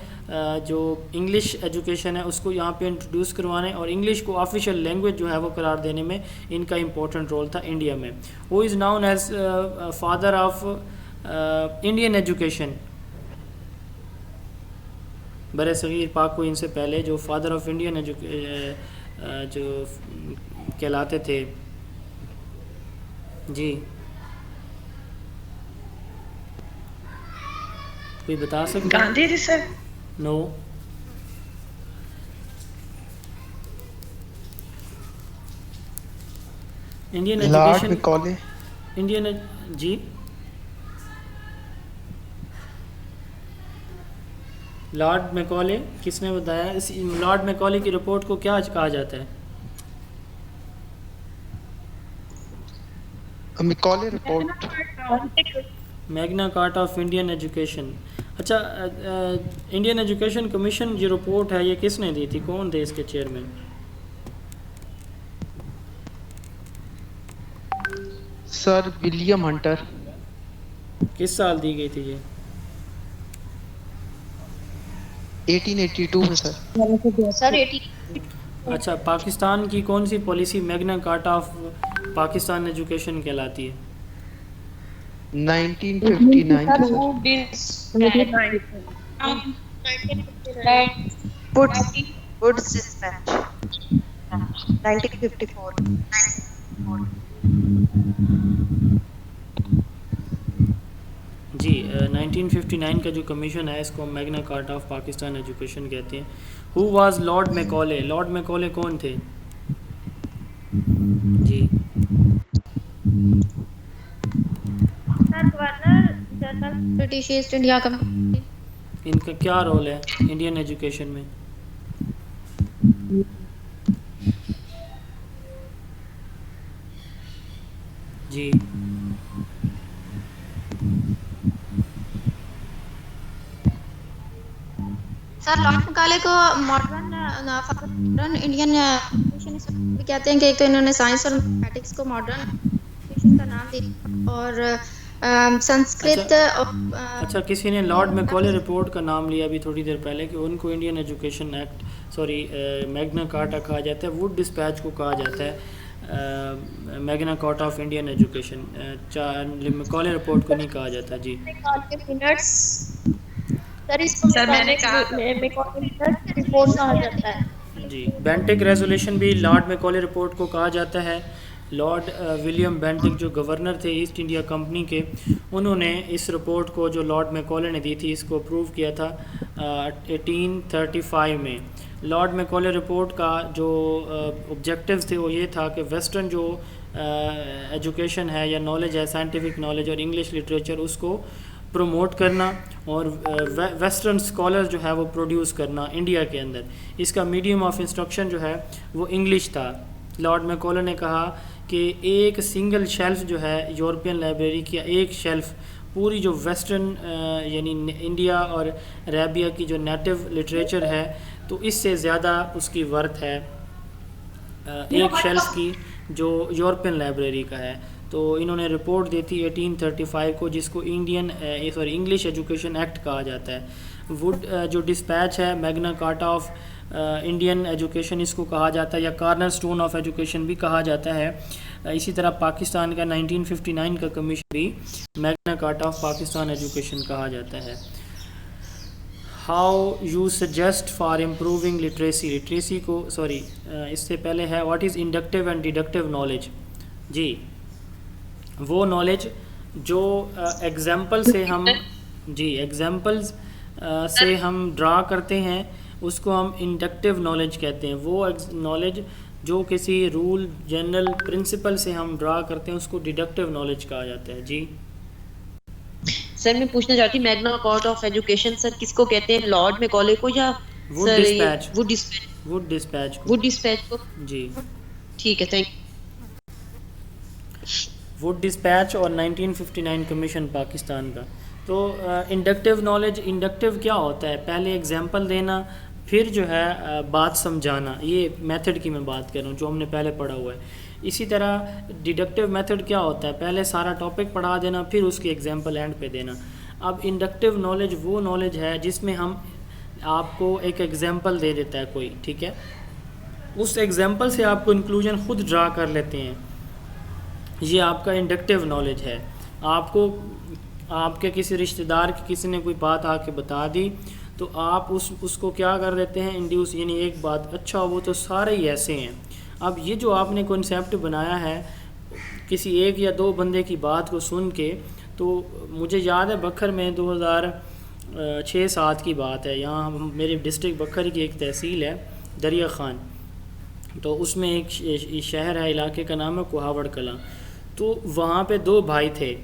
جو انگلش ایجوکیشن ہے اس کو یہاں پہ انٹروڈیوس کروانے اور انگلش کو آفیشیل لینگویج جو ہے وہ قرار دینے میں ان کا امپورٹنٹ رول تھا انڈیا میں. وہ is known as father of Indian education. بر صغیر پاک کو ان سے پہلے جو فادر آف انڈین جو کہلاتے تھے. جی کوئی بتا سکتے ہیں؟ Gandhi ji sir. No. Indian lord education Macaulay. Indian جی لارڈ میکالے کس نے بتایا؟ اس لارڈ میکالے کی رپورٹ کو کیا کہا جاتا ہے؟ Macaulay report. Magna Carta of Indian education. اچھا انڈین ایجوکیشن کمیشن جو رپورٹ ہے یہ کس نے دی تھی؟ کون تھے اس کے چیئرمین؟ سر ولیم ہنٹر. کس سال دی گئی تھی یہ؟ 1882 میں سر. سر اچھا پاکستان کی کون سی policy میگنا Carta of Pakistan education کہلاتی ہے؟ 1959 Woods Dispatch 1954. جی 1959 کا جو کمیشن ہے اس کو Magna Carta of Pakistan education کہتے ہیں. Who was lord Macaulay? Lord Macaulay کون تھے؟ جی sir governor general British East India Company. ان کا کیا رول ہے انڈین ایجوکیشن میں؟ جی سر لارڈ میکالے کو ماڈرن انڈین ایجوکیشن بھی کہتے ہیں کہ ایک تو انہوں نے سائنس اور میتھمیٹکس کو ماڈرن ایجوکیشن کا نام دیا، اور سنسکرت. اچھا کسی نے لارڈ میکالے رپورٹ کا نام لیا ابھی تھوڑی دیر پہلے کہ ان کو انڈین ایجوکیشن ایکٹ میگنا کارٹا کہا جاتا ہے. ووڈ ڈسپیچ کو کہا جاتا ہے میگنا Carta of Indian education. میکالے report کو نہیں کہا جاتا. جی سر میں نے کہا جی بینٹک ریزولیشن بھی لارڈ میکالے رپورٹ کو کہا جاتا ہے. لارڈ ولیم بینٹک جو گورنر تھے ایسٹ انڈیا کمپنی کے، انہوں نے اس رپورٹ کو جو لارڈ میکالے نے دی تھی اس کو اپروو کیا تھا 1835 میں. لارڈ میکالے رپورٹ کا جو آبجیکٹیوز تھے وہ یہ تھا کہ ویسٹرن جو ایجوکیشن ہے یا نالج ہے، سائنٹیفک نالج اور انگلش لٹریچر، اس کو پروموٹ کرنا اور ویسٹرن اسکالر جو ہے وہ پروڈیوس کرنا انڈیا کے اندر. اس کا میڈیم آف انسٹرکشن جو ہے وہ انگلش تھا. لارڈ میکالے نے کہا کہ ایک سنگل شیلف جو ہے یورپین لائبریری کی، ایک شیلف پوری جو ویسٹرن یعنی انڈیا اور عربیہ کی جو نیٹو لٹریچر ہے تو اس سے زیادہ اس کی ورتھ ہے ایک شیلف کی جو یورپین لائبریری کا ہے. تو انہوں نے رپورٹ دی تھی 1835 کو، جس کو انگلش ایجوکیشن ایکٹ کہا جاتا ہے۔ ووڈ جو ڈسپیچ ہے میگنا کارٹا آف انڈین ایجوکیشن اس کو کہا جاتا ہے، یا کارنر سٹون آف ایجوکیشن بھی کہا جاتا ہے۔ اسی طرح پاکستان کا 1959 کا کمیشن بھی Magna Carta of Pakistan education کہا جاتا ہے۔ How you suggest for improving literacy کو اس سے پہلے ہے what is inductive and deductive knowledge. جی، وہ نالج جو ایگزامپل سے ہم ڈرا کرتے ہیں اس کو ہم انڈکٹیو نالج کہتے ہیں۔ وہ نالج جو کسی رول جنرل پرنسپل سے ہم ڈرا کرتے ہیں اس کو ڈیڈکٹیو نالج کہا جاتا ہے۔ جی سر میں پوچھنا چاہتی ہوں میگنا کارٹا آف ایجوکیشن سر کس کو کہتے ہیں، لارڈ میکالے کو یا ووڈ ڈسپیچ کو؟ جی ٹھیک ہے، تھینک یو۔ ووڈ ڈسپیچ اور 1959 کمیشن پاکستان کا۔ تو انڈکٹیو نالج، انڈکٹیو کیا ہوتا ہے؟ پہلے ایگزامپل دینا، پھر جو ہے بات سمجھانا، یہ میتھڈ کی میں بات کر رہا ہوں جو ہم نے پہلے پڑھا ہوا ہے۔ اسی طرح ڈیڈکٹیو میتھڈ کیا ہوتا ہے؟ پہلے سارا ٹاپک پڑھا دینا، پھر اس کی ایگزامپل اینڈ پہ دینا۔ اب انڈکٹیو نالج وہ نالج ہے جس میں ہم آپ کو ایک ایگزامپل دے دیتا ہے کوئی، ٹھیک ہے، اس ایگزامپل سے آپ کو انکلوژن خود ڈرا کر لیتے ہیں، یہ آپ کا انڈکٹیو نالج ہے۔ آپ کے کسی رشتہ دار کی کسی نے کوئی بات آ کے بتا دی تو آپ اس کو کیا کر دیتے ہیں، انڈیوس، یعنی ایک بات، اچھا وہ تو سارے ہی ایسے ہیں۔ اب یہ جو آپ نے کنسیپٹ بنایا ہے کسی ایک یا دو بندے کی بات کو سن کے، تو مجھے یاد ہے بکھر میں 2006-07 کی بات ہے، یہاں میرے ڈسٹرکٹ بکھر کی ایک تحصیل ہے دریا خان، تو اس میں ایک شہر ہے، علاقے کا نام ہے کوہاوڑ کلاں۔ تو وہاں پہ دو بھائی تھے،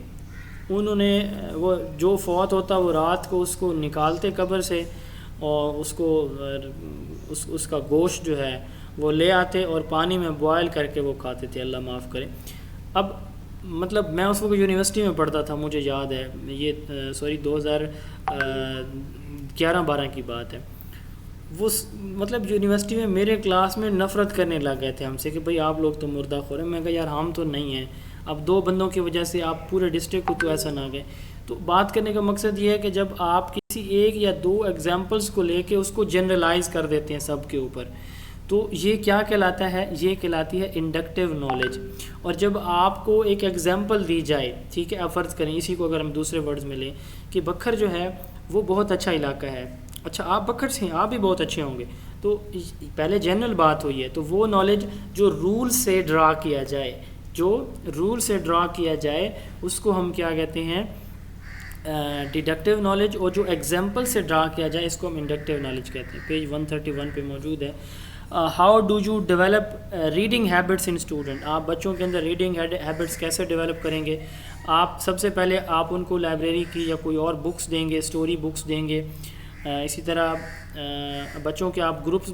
انہوں نے وہ جو فوت ہوتا وہ رات کو اس کو نکالتے قبر سے اور اس کو اس کا گوشت جو ہے وہ لے آتے اور پانی میں بوائل کر کے وہ کھاتے تھے، اللہ معاف کرے۔ اب مطلب میں اس وقت یونیورسٹی میں پڑھتا تھا، مجھے یاد ہے یہ 2011-12 کی بات ہے۔ وہ مطلب یونیورسٹی میں میرے کلاس میں نفرت کرنے لگ گئے تھے ہم سے کہ بھئی آپ لوگ تو مردہ خور ہیں۔ میں کہا یار ہم تو نہیں ہیں، اب دو بندوں کی وجہ سے آپ پورے ڈسٹرکٹ کو تو ایسا نہ گئے۔ تو بات کرنے کا مقصد یہ ہے کہ جب آپ کسی ایک یا دو ایگزامپلس کو لے کے اس کو جنرلائز کر دیتے ہیں سب کے اوپر، تو یہ کیا کہلاتا ہے؟ یہ کہلاتی ہے انڈکٹیو نالج۔ اور جب آپ کو ایک ایگزامپل دی جائے، ٹھیک ہے، آپ فرض کریں اسی کو اگر ہم دوسرے ورڈز میں لیں کہ بکھر جو ہے وہ بہت اچھا علاقہ ہے، اچھا آپ بکھر سے ہیں، آپ بھی بہت اچھے ہوں گے، تو پہلے جنرل بات ہوئی ہے، تو وہ نالج جو رول سے ڈرا کیا جائے اس کو ہم کیا کہتے ہیں؟ Deductive knowledge. اور جو ایگزامپل سے ڈرا کیا جائے اس کو ہم انڈکٹیو نالج کہتے ہیں۔ پیج 131 پہ موجود ہے۔ How do you develop reading habits in student? آپ بچوں کے اندر ریڈنگ ہیبٹس کیسے ڈیولپ کریں گے؟ آپ سب سے پہلے آپ ان کو لائبریری کی یا کوئی اور بکس دیں گے، اسٹوری بکس دیں گے۔ اسی طرح بچوں کے آپ گروپس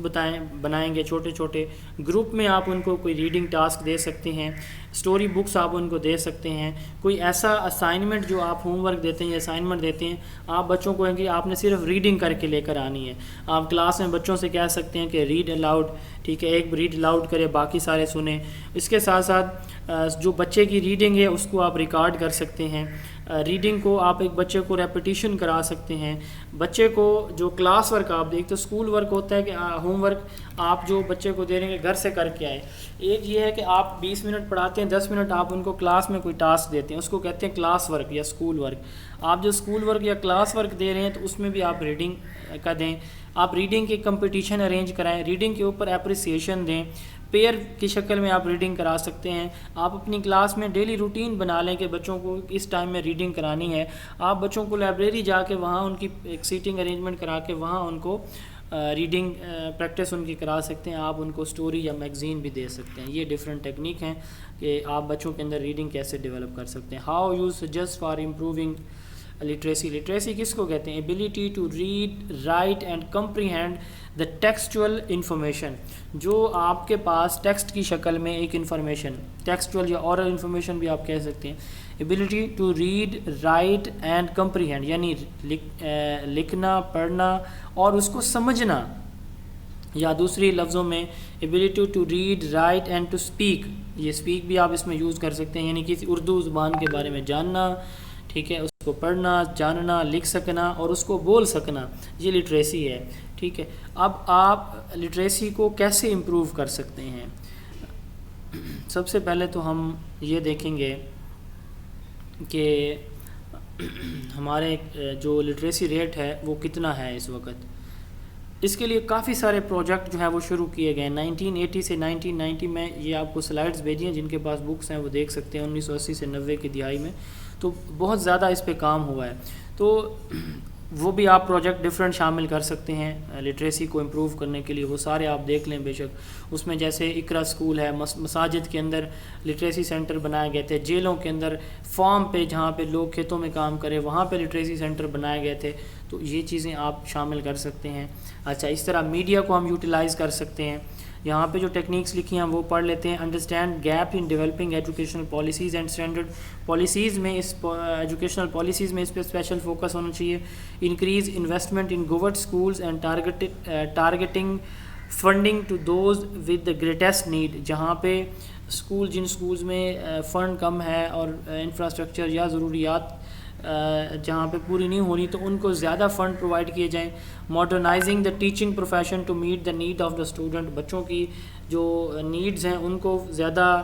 بنائیں گے، چھوٹے چھوٹے گروپ میں آپ ان کو کوئی ریڈنگ ٹاسک دے سکتے ہیں، اسٹوری بکس آپ ان کو دے سکتے ہیں۔ کوئی ایسا اسائنمنٹ جو آپ ہوم ورک دیتے ہیں یا اسائنمنٹ دیتے ہیں، آپ بچوں کو کہیں کہ آپ نے صرف ریڈنگ کر کے لے کر آنی ہے۔ آپ کلاس میں بچوں سے کہہ سکتے ہیں کہ ریڈ الاؤڈ، ٹھیک ہے، ایک ریڈ الاؤڈ کرے، باقی سارے سنیں۔ اس کے ساتھ ساتھ جو بچے کی ریڈنگ ہے اس کو آپ ریکارڈ کر سکتے ہیں۔ ریڈنگ کو آپ ایک بچے کو ریپیٹیشن کرا سکتے ہیں۔ بچے کو جو کلاس ورک آپ دیکھتے تو اسکول ورک ہوتا ہے کہ ہوم ورک آپ جو بچے کو دے رہے ہیں گھر سے کر کے آئے۔ ایک یہ ہے کہ آپ 20 منٹ پڑھاتے ہیں، 10 منٹ آپ ان کو کلاس میں کوئی ٹاسک دیتے ہیں، اس کو کہتے ہیں کلاس ورک یا اسکول ورک۔ آپ جو اسکول ورک یا کلاس ورک دے رہے ہیں تو اس میں بھی آپ ریڈنگ کا دیں۔ آپ ریڈنگ کی کمپٹیشن ارینج کرائیں، ریڈنگ کے اوپر اپریسیشن دیں، پیئر کی شکل میں آپ ریڈنگ کرا سکتے ہیں۔ آپ اپنی کلاس میں ڈیلی روٹین بنا لیں کہ بچوں کو اس ٹائم میں ریڈنگ کرانی ہے۔ آپ بچوں کو لائبریری جا کے وہاں ان کی ایک سیٹنگ ارینجمنٹ کرا کے وہاں ان کو ریڈنگ پریکٹس ان کی کرا سکتے ہیں۔ آپ ان کو سٹوری یا میگزین بھی دے سکتے ہیں۔ یہ ڈفرینٹ ٹیکنیک ہیں کہ آپ بچوں کے اندر ریڈنگ کیسے ڈیولپ کر سکتے ہیں۔ How you suggest for improving literacy? Literacy کس کو کہتے ہیں؟ Ability to read, write and comprehend the textual information. جو آپ کے پاس ٹیکسٹ کی شکل میں ایک انفارمیشن، ٹیکسچول یا اورل انفارمیشن بھی آپ کہہ سکتے ہیں۔ Ability to read, write and comprehend, یعنی لکھنا، پڑھنا اور اس کو سمجھنا۔ یا دوسری لفظوں میں ability to read write and to speak. یہ اسپیک بھی آپ اس میں یوز کر سکتے ہیں، یعنی کسی اردو زبان کے بارے میں جاننا، ٹھیک ہے، اس کو پڑھنا، جاننا، لکھ سکنا اور اس کو بول سکنا، یہ لٹریسی ہے. ٹھیک ہے. اب آپ لٹریسی کو کیسے امپروو کر سکتے ہیں؟ سب سے پہلے تو ہم یہ دیکھیں گے کہ ہمارے جو لٹریسی ریٹ ہے وہ کتنا ہے اس وقت. اس کے لیے کافی سارے پروجیکٹ جو ہیں وہ شروع کیے گئے. 1980 سے 1990 میں یہ آپ کو سلائڈز بھیجی ہیں، جن کے پاس بکس ہیں وہ دیکھ سکتے ہیں. 1980 سے 90 کی دہائی میں تو بہت زیادہ اس پہ کام ہوا ہے. تو وہ بھی آپ پروجیکٹ ڈفرینٹ شامل کر سکتے ہیں لٹریسی کو امپروو کرنے کے لیے. وہ سارے آپ دیکھ لیں بے شک. اس میں جیسے اقرا اسکول ہے، مساجد کے اندر لٹریسی سینٹر بنائے گئے تھے، جیلوں کے اندر فارم پہ جہاں پہ لوگ کھیتوں میں کام کرے وہاں پہ لٹریسی سینٹر بنائے گئے تھے. تو یہ چیزیں آپ شامل کر سکتے ہیں. اچھا، اس طرح میڈیا کو ہم یوٹیلائز کر سکتے ہیں. یہاں پہ جو ٹیکنیکس لکھی ہیں وہ پڑھ لیتے ہیں. Understand gap in developing educational policies and standard policies میں اس ایجوکیشنل پالیسیز میں اس پہ اسپیشل فوکس ہونا چاہیے. Increase investment in government schools and targeting funding to those with the greatest need. جہاں پہ جن اسکولز میں فنڈ کم ہے اور انفراسٹرکچر یا ضروریات جہاں پہ پوری نہیں ہو رہی تو ان کو زیادہ فنڈ پرووائڈ کیے جائیں. Modernising the teaching profession to meet the need of the student. بچوں کی جو نیڈز ہیں ان کو زیادہ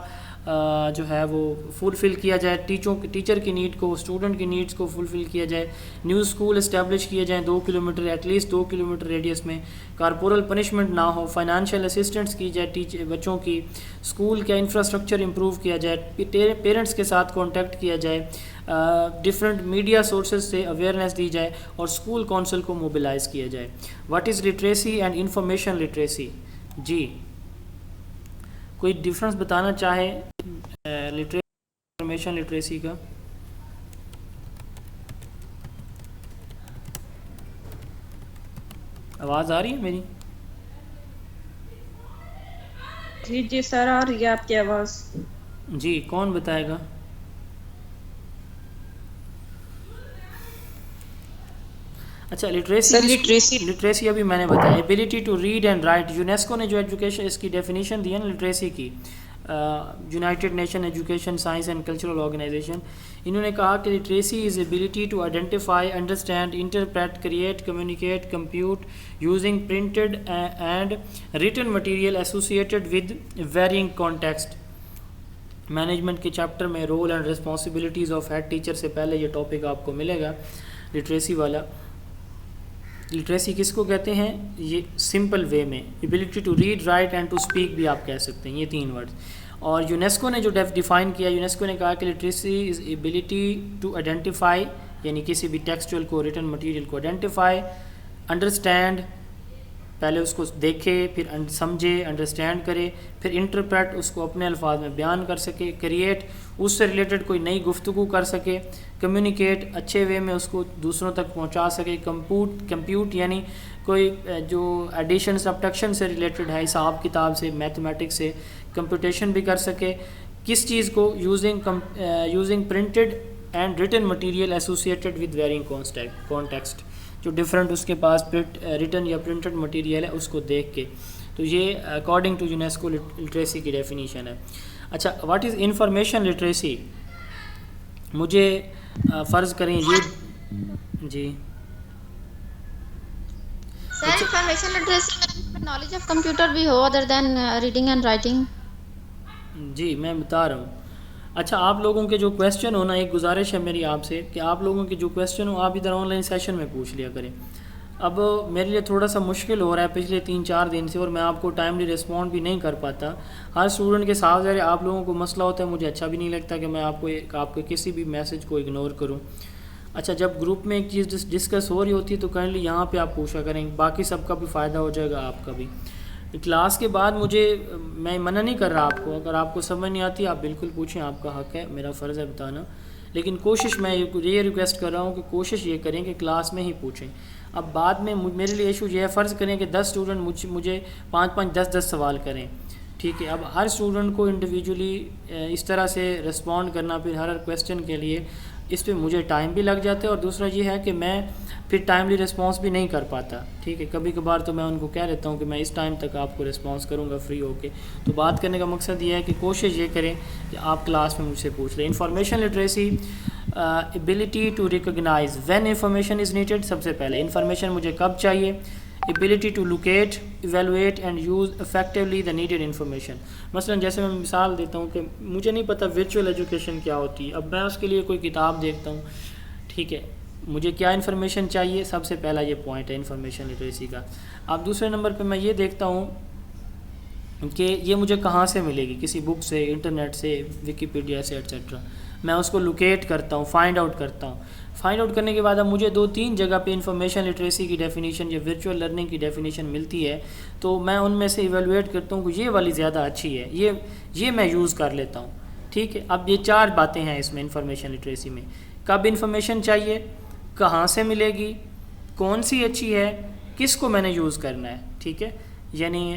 جو ہے وہ فلفل کیا جائے. ٹیچر کی نیڈ کو، اسٹوڈنٹ کی نیڈز کو فلفل کیا جائے. نیو اسکول اسٹیبلش کیے جائیں 2 kilometre at least 2 kilometre radius میں. کارپورل پنشمنٹ نہ ہو. فائنانشیل اسسٹنس کی جائے بچوں کی. اسکول کا انفراسٹرکچر امپروو کیا جائے. پیرنٹس کے ساتھ کانٹیکٹ کیا جائے. ڈفرینٹ میڈیا سورسز سے اویئرنیس دی جائے اور اسکول کونسل کو موبلائز کیا جائے. What is literacy and information literacy? جی کوئی ڈفرینس بتانا چاہے انفارمیشن لٹریسی کا؟ آواز آ رہی ہے میری؟ جی سر آ رہی ہے آپ کی آواز. جی کون بتائے گا؟ اچھا، لٹریسی ابھی میں نے بتایا. Ability to read and write. UNESCO نے جو ایجوکیشن اس کی ڈیفینیشن دی ہے نا لٹریسی کی، united nation education science and cultural organisation, انہوں نے کہا کہ literacy is ability to identify, understand, interpret, create, communicate, compute using printed and written material associated with varying context. Management کے چیپٹر میں role and responsibilities of head teacher سے پہلے یہ ٹاپک آپ کو ملے گا لٹریسی والا. لٹریسی کس کو کہتے ہیں؟ یہ سمپل وے میں ability to read, write and to speak بھی آپ کہہ سکتے ہیں، یہ 3 ورڈز. اور یونیسکو نے جو ڈیفائن کیا، یونیسکو نے کہا کہ literacy is ability to identify, یعنی کسی بھی ٹیکسچوئل کو، ریٹن مٹیریل کو آئیڈینٹیفائی، انڈرسٹینڈ، پہلے اس کو دیکھے، پھر سمجھے، انڈرسٹینڈ کرے، پھر انٹرپریٹ، اس کو اپنے الفاظ میں بیان کر سکے، کریٹ، اس سے ریلیٹڈ کوئی نئی گفتگو کر سکے، کمیونیکیٹ، اچھے وے میں اس کو دوسروں تک پہنچا سکے، کمپیوٹ یعنی کوئی جو ایڈیشن سبٹیکشن سے ریلیٹڈ ہے، حساب کتاب سے، میتھمیٹکس سے کمپیوٹیشن بھی کر سکے. کس چیز کو؟ Using printed and written material associated with varying context. جو ڈفرینٹ اس کے پاس ریٹن یا پرنٹڈ مٹیریل ہے اس کو دیکھ کے. تو یہ اکارڈنگ ٹو یونیسکو لٹریسی کی ڈیفینیشن ہے. اچھا، واٹ از انفارمیشن لٹریسی؟ مجھے فرض کریں یہ جی sir information literacy knowledge of computer بھی ہو other than reading and writing. جی میں بتا رہا ہوں. اچھا، آپ لوگوں کے جو کویسچن ہونا، ایک گزارش ہے میری آپ سے کہ آپ لوگوں کے جو کویسچن ہو آپ ادھر آن لائن سیشن میں پوچھ لیا کریں. اب میرے لیے تھوڑا سا مشکل ہو رہا ہے پچھلے 3-4 دن سے، اور میں آپ کو ٹائملی رسپونڈ بھی نہیں کر پاتا. ہر اسٹوڈنٹ کے ساتھ آپ لوگوں کو مسئلہ ہوتا ہے، مجھے اچھا بھی نہیں لگتا کہ میں آپ کے کسی بھی میسج کو اگنور کروں. اچھا، جب گروپ میں ایک چیز ڈسکس ہو رہی ہوتی ہے تو کائنڈلی یہاں پہ آپ پوچھا کریں، باقی سب کا بھی فائدہ ہو جائے گا، آپ کا بھی. کلاس کے بعد میں منع نہیں کر رہا آپ کو، اگر آپ کو سمجھ نہیں آتی آپ بالکل پوچھیں، آپ کا حق ہے، میرا فرض ہے بتانا. لیکن کوشش میں یہ ریکویسٹ کر رہا ہوں کہ کوشش یہ کریں کہ کلاس میں ہی پوچھیں. اب بعد میں میرے لیے ایشو یہ ہے، فرض کریں کہ 10 اسٹوڈنٹ مجھے 5-5 10-10 سوال کریں، ٹھیک ہے. اب ہر اسٹوڈنٹ کو انڈیویجولی اس طرح سے رسپونڈ کرنا، پھر ہر کویسچن کے لیے اس پہ مجھے ٹائم بھی لگ جاتا ہے، اور دوسرا یہ ہے کہ میں پھر ٹائملی رسپانس بھی نہیں کر پاتا. ٹھیک ہے، کبھی کبھار تو میں ان کو کہہ دیتا ہوں کہ میں اس ٹائم تک آپ کو رسپانس کروں گا فری ہو کے. تو بات کرنے کا مقصد یہ ہے کہ کوشش یہ کریں کہ آپ کلاس میں مجھ سے پوچھ لیں. Information literacy, ability to recognise when information is needed. سب سے پہلے انفارمیشن مجھے کب چاہیے. Ability to locate, evaluate and use effectively the needed information. مثلا جیسے میں مثال دیتا ہوں کہ مجھے نہیں پتہ ورچوئل ایجوکیشن کیا ہوتی ہے، اب میں اس کے لیے کوئی کتاب دیکھتا ہوں. ٹھیک ہے، مجھے کیا انفارمیشن چاہیے، سب سے پہلا یہ پوائنٹ ہے انفارمیشن لٹریسی کا. اب دوسرے نمبر پہ میں یہ دیکھتا ہوں کہ یہ مجھے کہاں سے ملے گی، کسی بک سے، انٹرنیٹ سے، ویکیپیڈیا سے ایٹسیٹرا. میں اس کو لوکیٹ کرتا ہوں، فائنڈ آؤٹ کرتا ہوں. فائنڈ آؤٹ کرنے کے بعد اب مجھے 2-3 جگہ پہ انفارمیشن لٹریسی کی ڈیفینیشن یا ورچوئل لرننگ کی ڈیفینیشن ملتی ہے، تو میں ان میں سے ایویلویٹ کرتا ہوں کہ یہ والی زیادہ اچھی ہے، یہ میں یوز کر لیتا ہوں. ٹھیک ہے، اب یہ 4 باتیں ہیں اس میں انفارمیشن لٹریسی میں. کب انفارمیشن چاہیے، کہاں سے ملے گی، کون سی اچھی ہے، کس کو میں نے یوز کرنا ہے. ٹھیک ہے، یعنی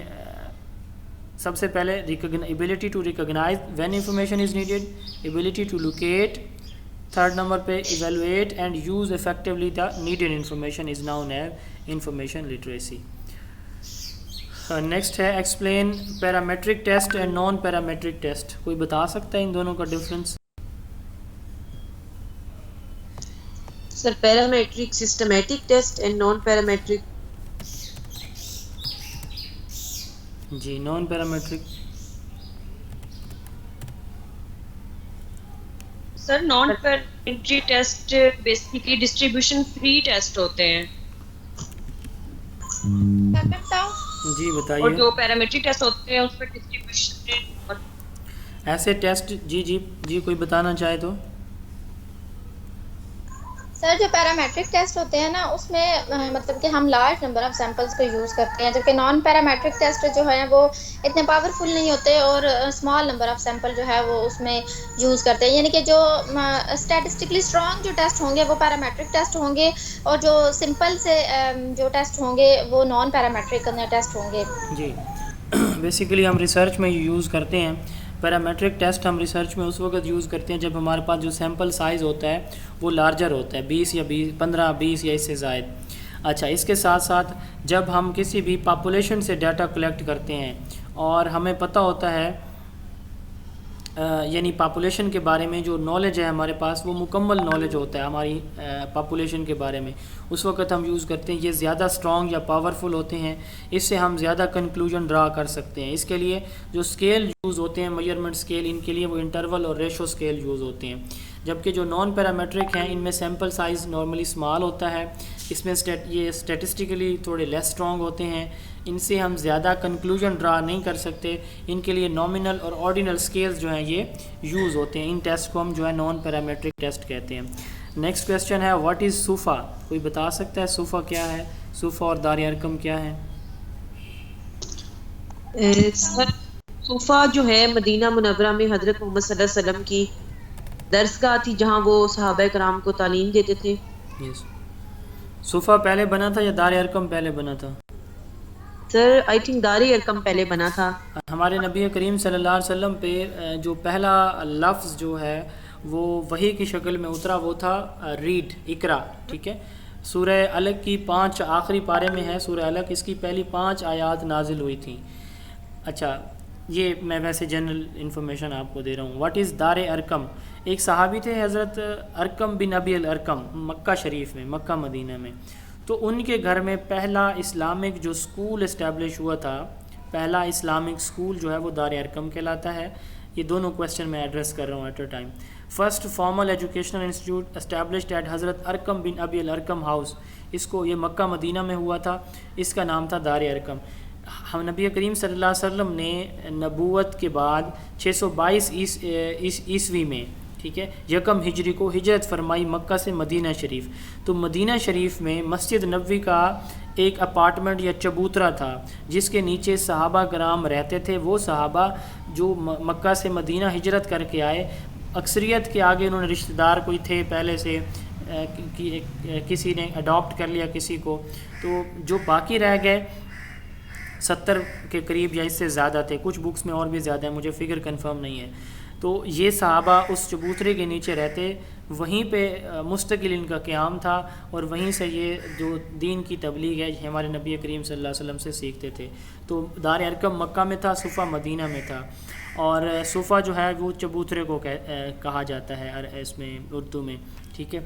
سب سے پہلے ability to recognise when information is needed, ability to locate. Third number پہ evaluate and use effectively the needed information is known as information literacy. Next ہے explain parametric test and non parametric test. کوئی بتا سکتا ہے ان دونوں کا difference? Sir parametric systematic test and non parametric. جی non parametric. Sir non parametric test basically distribution free test ہوتے ہیں. جی اور بتائیے. جو پیرامیٹرک ٹیسٹ ہوتے ہیں اس پر ڈسٹریبیوشن ایسے ٹیسٹ جی کوئی بتانا چاہے تو. سر جو پیرامیٹرک ٹیسٹ ہوتے ہیں نا اس میں مطلب کہ ہم لارج نمبر آف سیمپلس کو یوز کرتے ہیں، جبکہ نان پیرامیٹرک ٹیسٹ جو ہے وہ اتنے پاورفل نہیں ہوتے اور اسمال نمبر آف سیمپل جو ہے وہ اس میں یوز کرتے ہیں. یعنی کہ جو اسٹیٹسٹکلی اسٹرانگ جو ٹیسٹ ہوں گے وہ پیرامیٹرک ٹیسٹ ہوں گے، اور جو سمپل سے جو ٹیسٹ ہوں گے وہ نان پیرامیٹرک ٹیسٹ ہوں گے. جی بیسیکلی ہم ریسرچ میں یوز کرتے ہیں. پیرامیٹرک ٹیسٹ ہم ریسرچ میں اس وقت یوز کرتے ہیں جب ہمارے پاس جو سیمپل سائز ہوتا ہے وہ لارجر ہوتا ہے، 20 یا 15 20 یا اس سے زائد. اچھا، اس کے ساتھ ساتھ جب ہم کسی بھی پاپولیشن سے ڈیٹا کلیکٹ کرتے ہیں اور ہمیں پتہ ہوتا ہے یعنی پاپولیشن کے بارے میں جو نالج ہے ہمارے پاس وہ مکمل نالج ہوتا ہے ہماری پاپولیشن کے بارے میں، اس وقت ہم یوز کرتے ہیں. یہ زیادہ اسٹرانگ یا پاورفل ہوتے ہیں، اس سے ہم زیادہ کنکلوژن ڈرا کر سکتے ہیں. اس کے لیے جو اسکیل یوز ہوتے ہیں میجرمنٹ اسکیل، ان کے لیے وہ انٹرول اور ریشو اسکیل یوز ہوتے ہیں. جبکہ جو نان پیرامیٹرک ہیں ان میں سیمپل سائز نارملی اسمال ہوتا ہے، اس میں یہ اسٹیٹسٹیکلی تھوڑے لیس اسٹرانگ ہوتے ہیں، ان سے ہم زیادہ کنکلوژن ڈرا نہیں کر سکتے. ان کے لیے نامنل اور آرڈینل اسکیلز جو ہیں یہ یوز ہوتے ہیں. ان ٹیسٹ کو ہم جو ہے نان پیرامیٹرک ٹیسٹ کہتے ہیں. نیکسٹ کویسچن ہے واٹ از صوفہ. کوئی بتا سکتا ہے صوفہ کیا ہے؟ صوفہ اور دار ارقم کیا ہے؟ سر صوفہ جو ہے مدینہ منورہ میں حضرت محمد صلی اللہ علیہ وسلم کی درسگاہ تھی جہاں وہ صحابہ کرام کو تعلیم دیتے تھے. یس. صوفہ پہلے بنا تھا یا دار ارقم پہلے بنا تھا؟ سر آئی تھنک دار ارقم پہلے بنا تھا. ہمارے نبی کریم صلی اللہ علیہ وسلم پہ جو پہلا لفظ جو ہے وہ وحی کی شکل میں اترا وہ تھا ریڈ، اقرا. ٹھیک ہے، سورہ علق کی 5 آخری پارے میں ہے سورہ علق، اس کی پہلی 5 آیات نازل ہوئی تھیں. اچھا، یہ میں ویسے جنرل انفارمیشن آپ کو دے رہا ہوں. واٹ از دار ارقم؟ ایک صحابی تھے حضرت ارقم بن ابی الارقم، مکہ شریف میں، مکہ مدینہ میں. تو ان کے گھر میں پہلا اسلامک جو اسکول اسٹیبلش ہوا تھا، پہلا اسلامک اسکول جو ہے وہ دار ارقم کہلاتا ہے. یہ دونوں کویسچن میں ایڈریس کر رہا ہوں at a time. First formal educational institute established at حضرت ارقم بن ابی الارقم ہاؤس، اس کو یہ مکہ مدینہ میں ہوا تھا، اس کا نام تھا دار ارقم. ہم نبی کریم صلی اللہ علیہ وسلم نے نبوت کے بعد 622 عیسوی میں، ٹھیک ہے، 1 ہجری کو ہجرت فرمائی مکہ سے مدینہ شریف. تو مدینہ شریف میں مسجد نبوی کا ایک اپارٹمنٹ یا چبوترا تھا جس کے نیچے صحابہ کرام رہتے تھے. وہ صحابہ جو مکہ سے مدینہ ہجرت کر کے آئے، اکثریت کے آگے انہوں نے رشتہ دار کوئی تھے پہلے سے، کسی نے اڈاپٹ کر لیا کسی کو، تو جو باقی رہ گئے 70 کے قریب یا اس سے زیادہ تھے. کچھ بکس میں اور بھی زیادہ ہے، مجھے فگر کنفرم نہیں ہے. تو یہ صحابہ اس چبوترے کے نیچے رہتے وہیں پہ مستقل ان کا قیام تھا، اور وہیں سے یہ جو دین کی تبلیغ ہے ہمارے نبی کریم صلی اللہ علیہ وسلم سے سیکھتے تھے. تو دار ارقم مکہ میں تھا، صفا مدینہ میں تھا. اور صفا جو ہے وہ چبوترے کو کہا جاتا ہے اس میں اردو میں. ٹھیک ہے.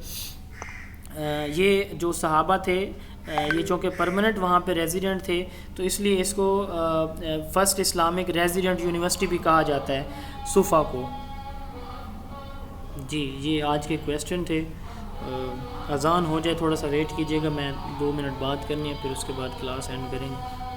یہ جو صحابہ تھے یہ چونکہ پرماننٹ وہاں پہ ریزیڈنٹ تھے، تو اس لیے اس کو فرسٹ اسلامک ریزیڈنٹ یونیورسٹی بھی کہا جاتا ہے صفا کو. جی یہ آج کے کویسچن تھے. اذان ہو جائے تھوڑا سا ویٹ کیجیے گا، میں 2 منٹ بات کرنی ہے، پھر اس کے بعد کلاس اینڈ کریں گے.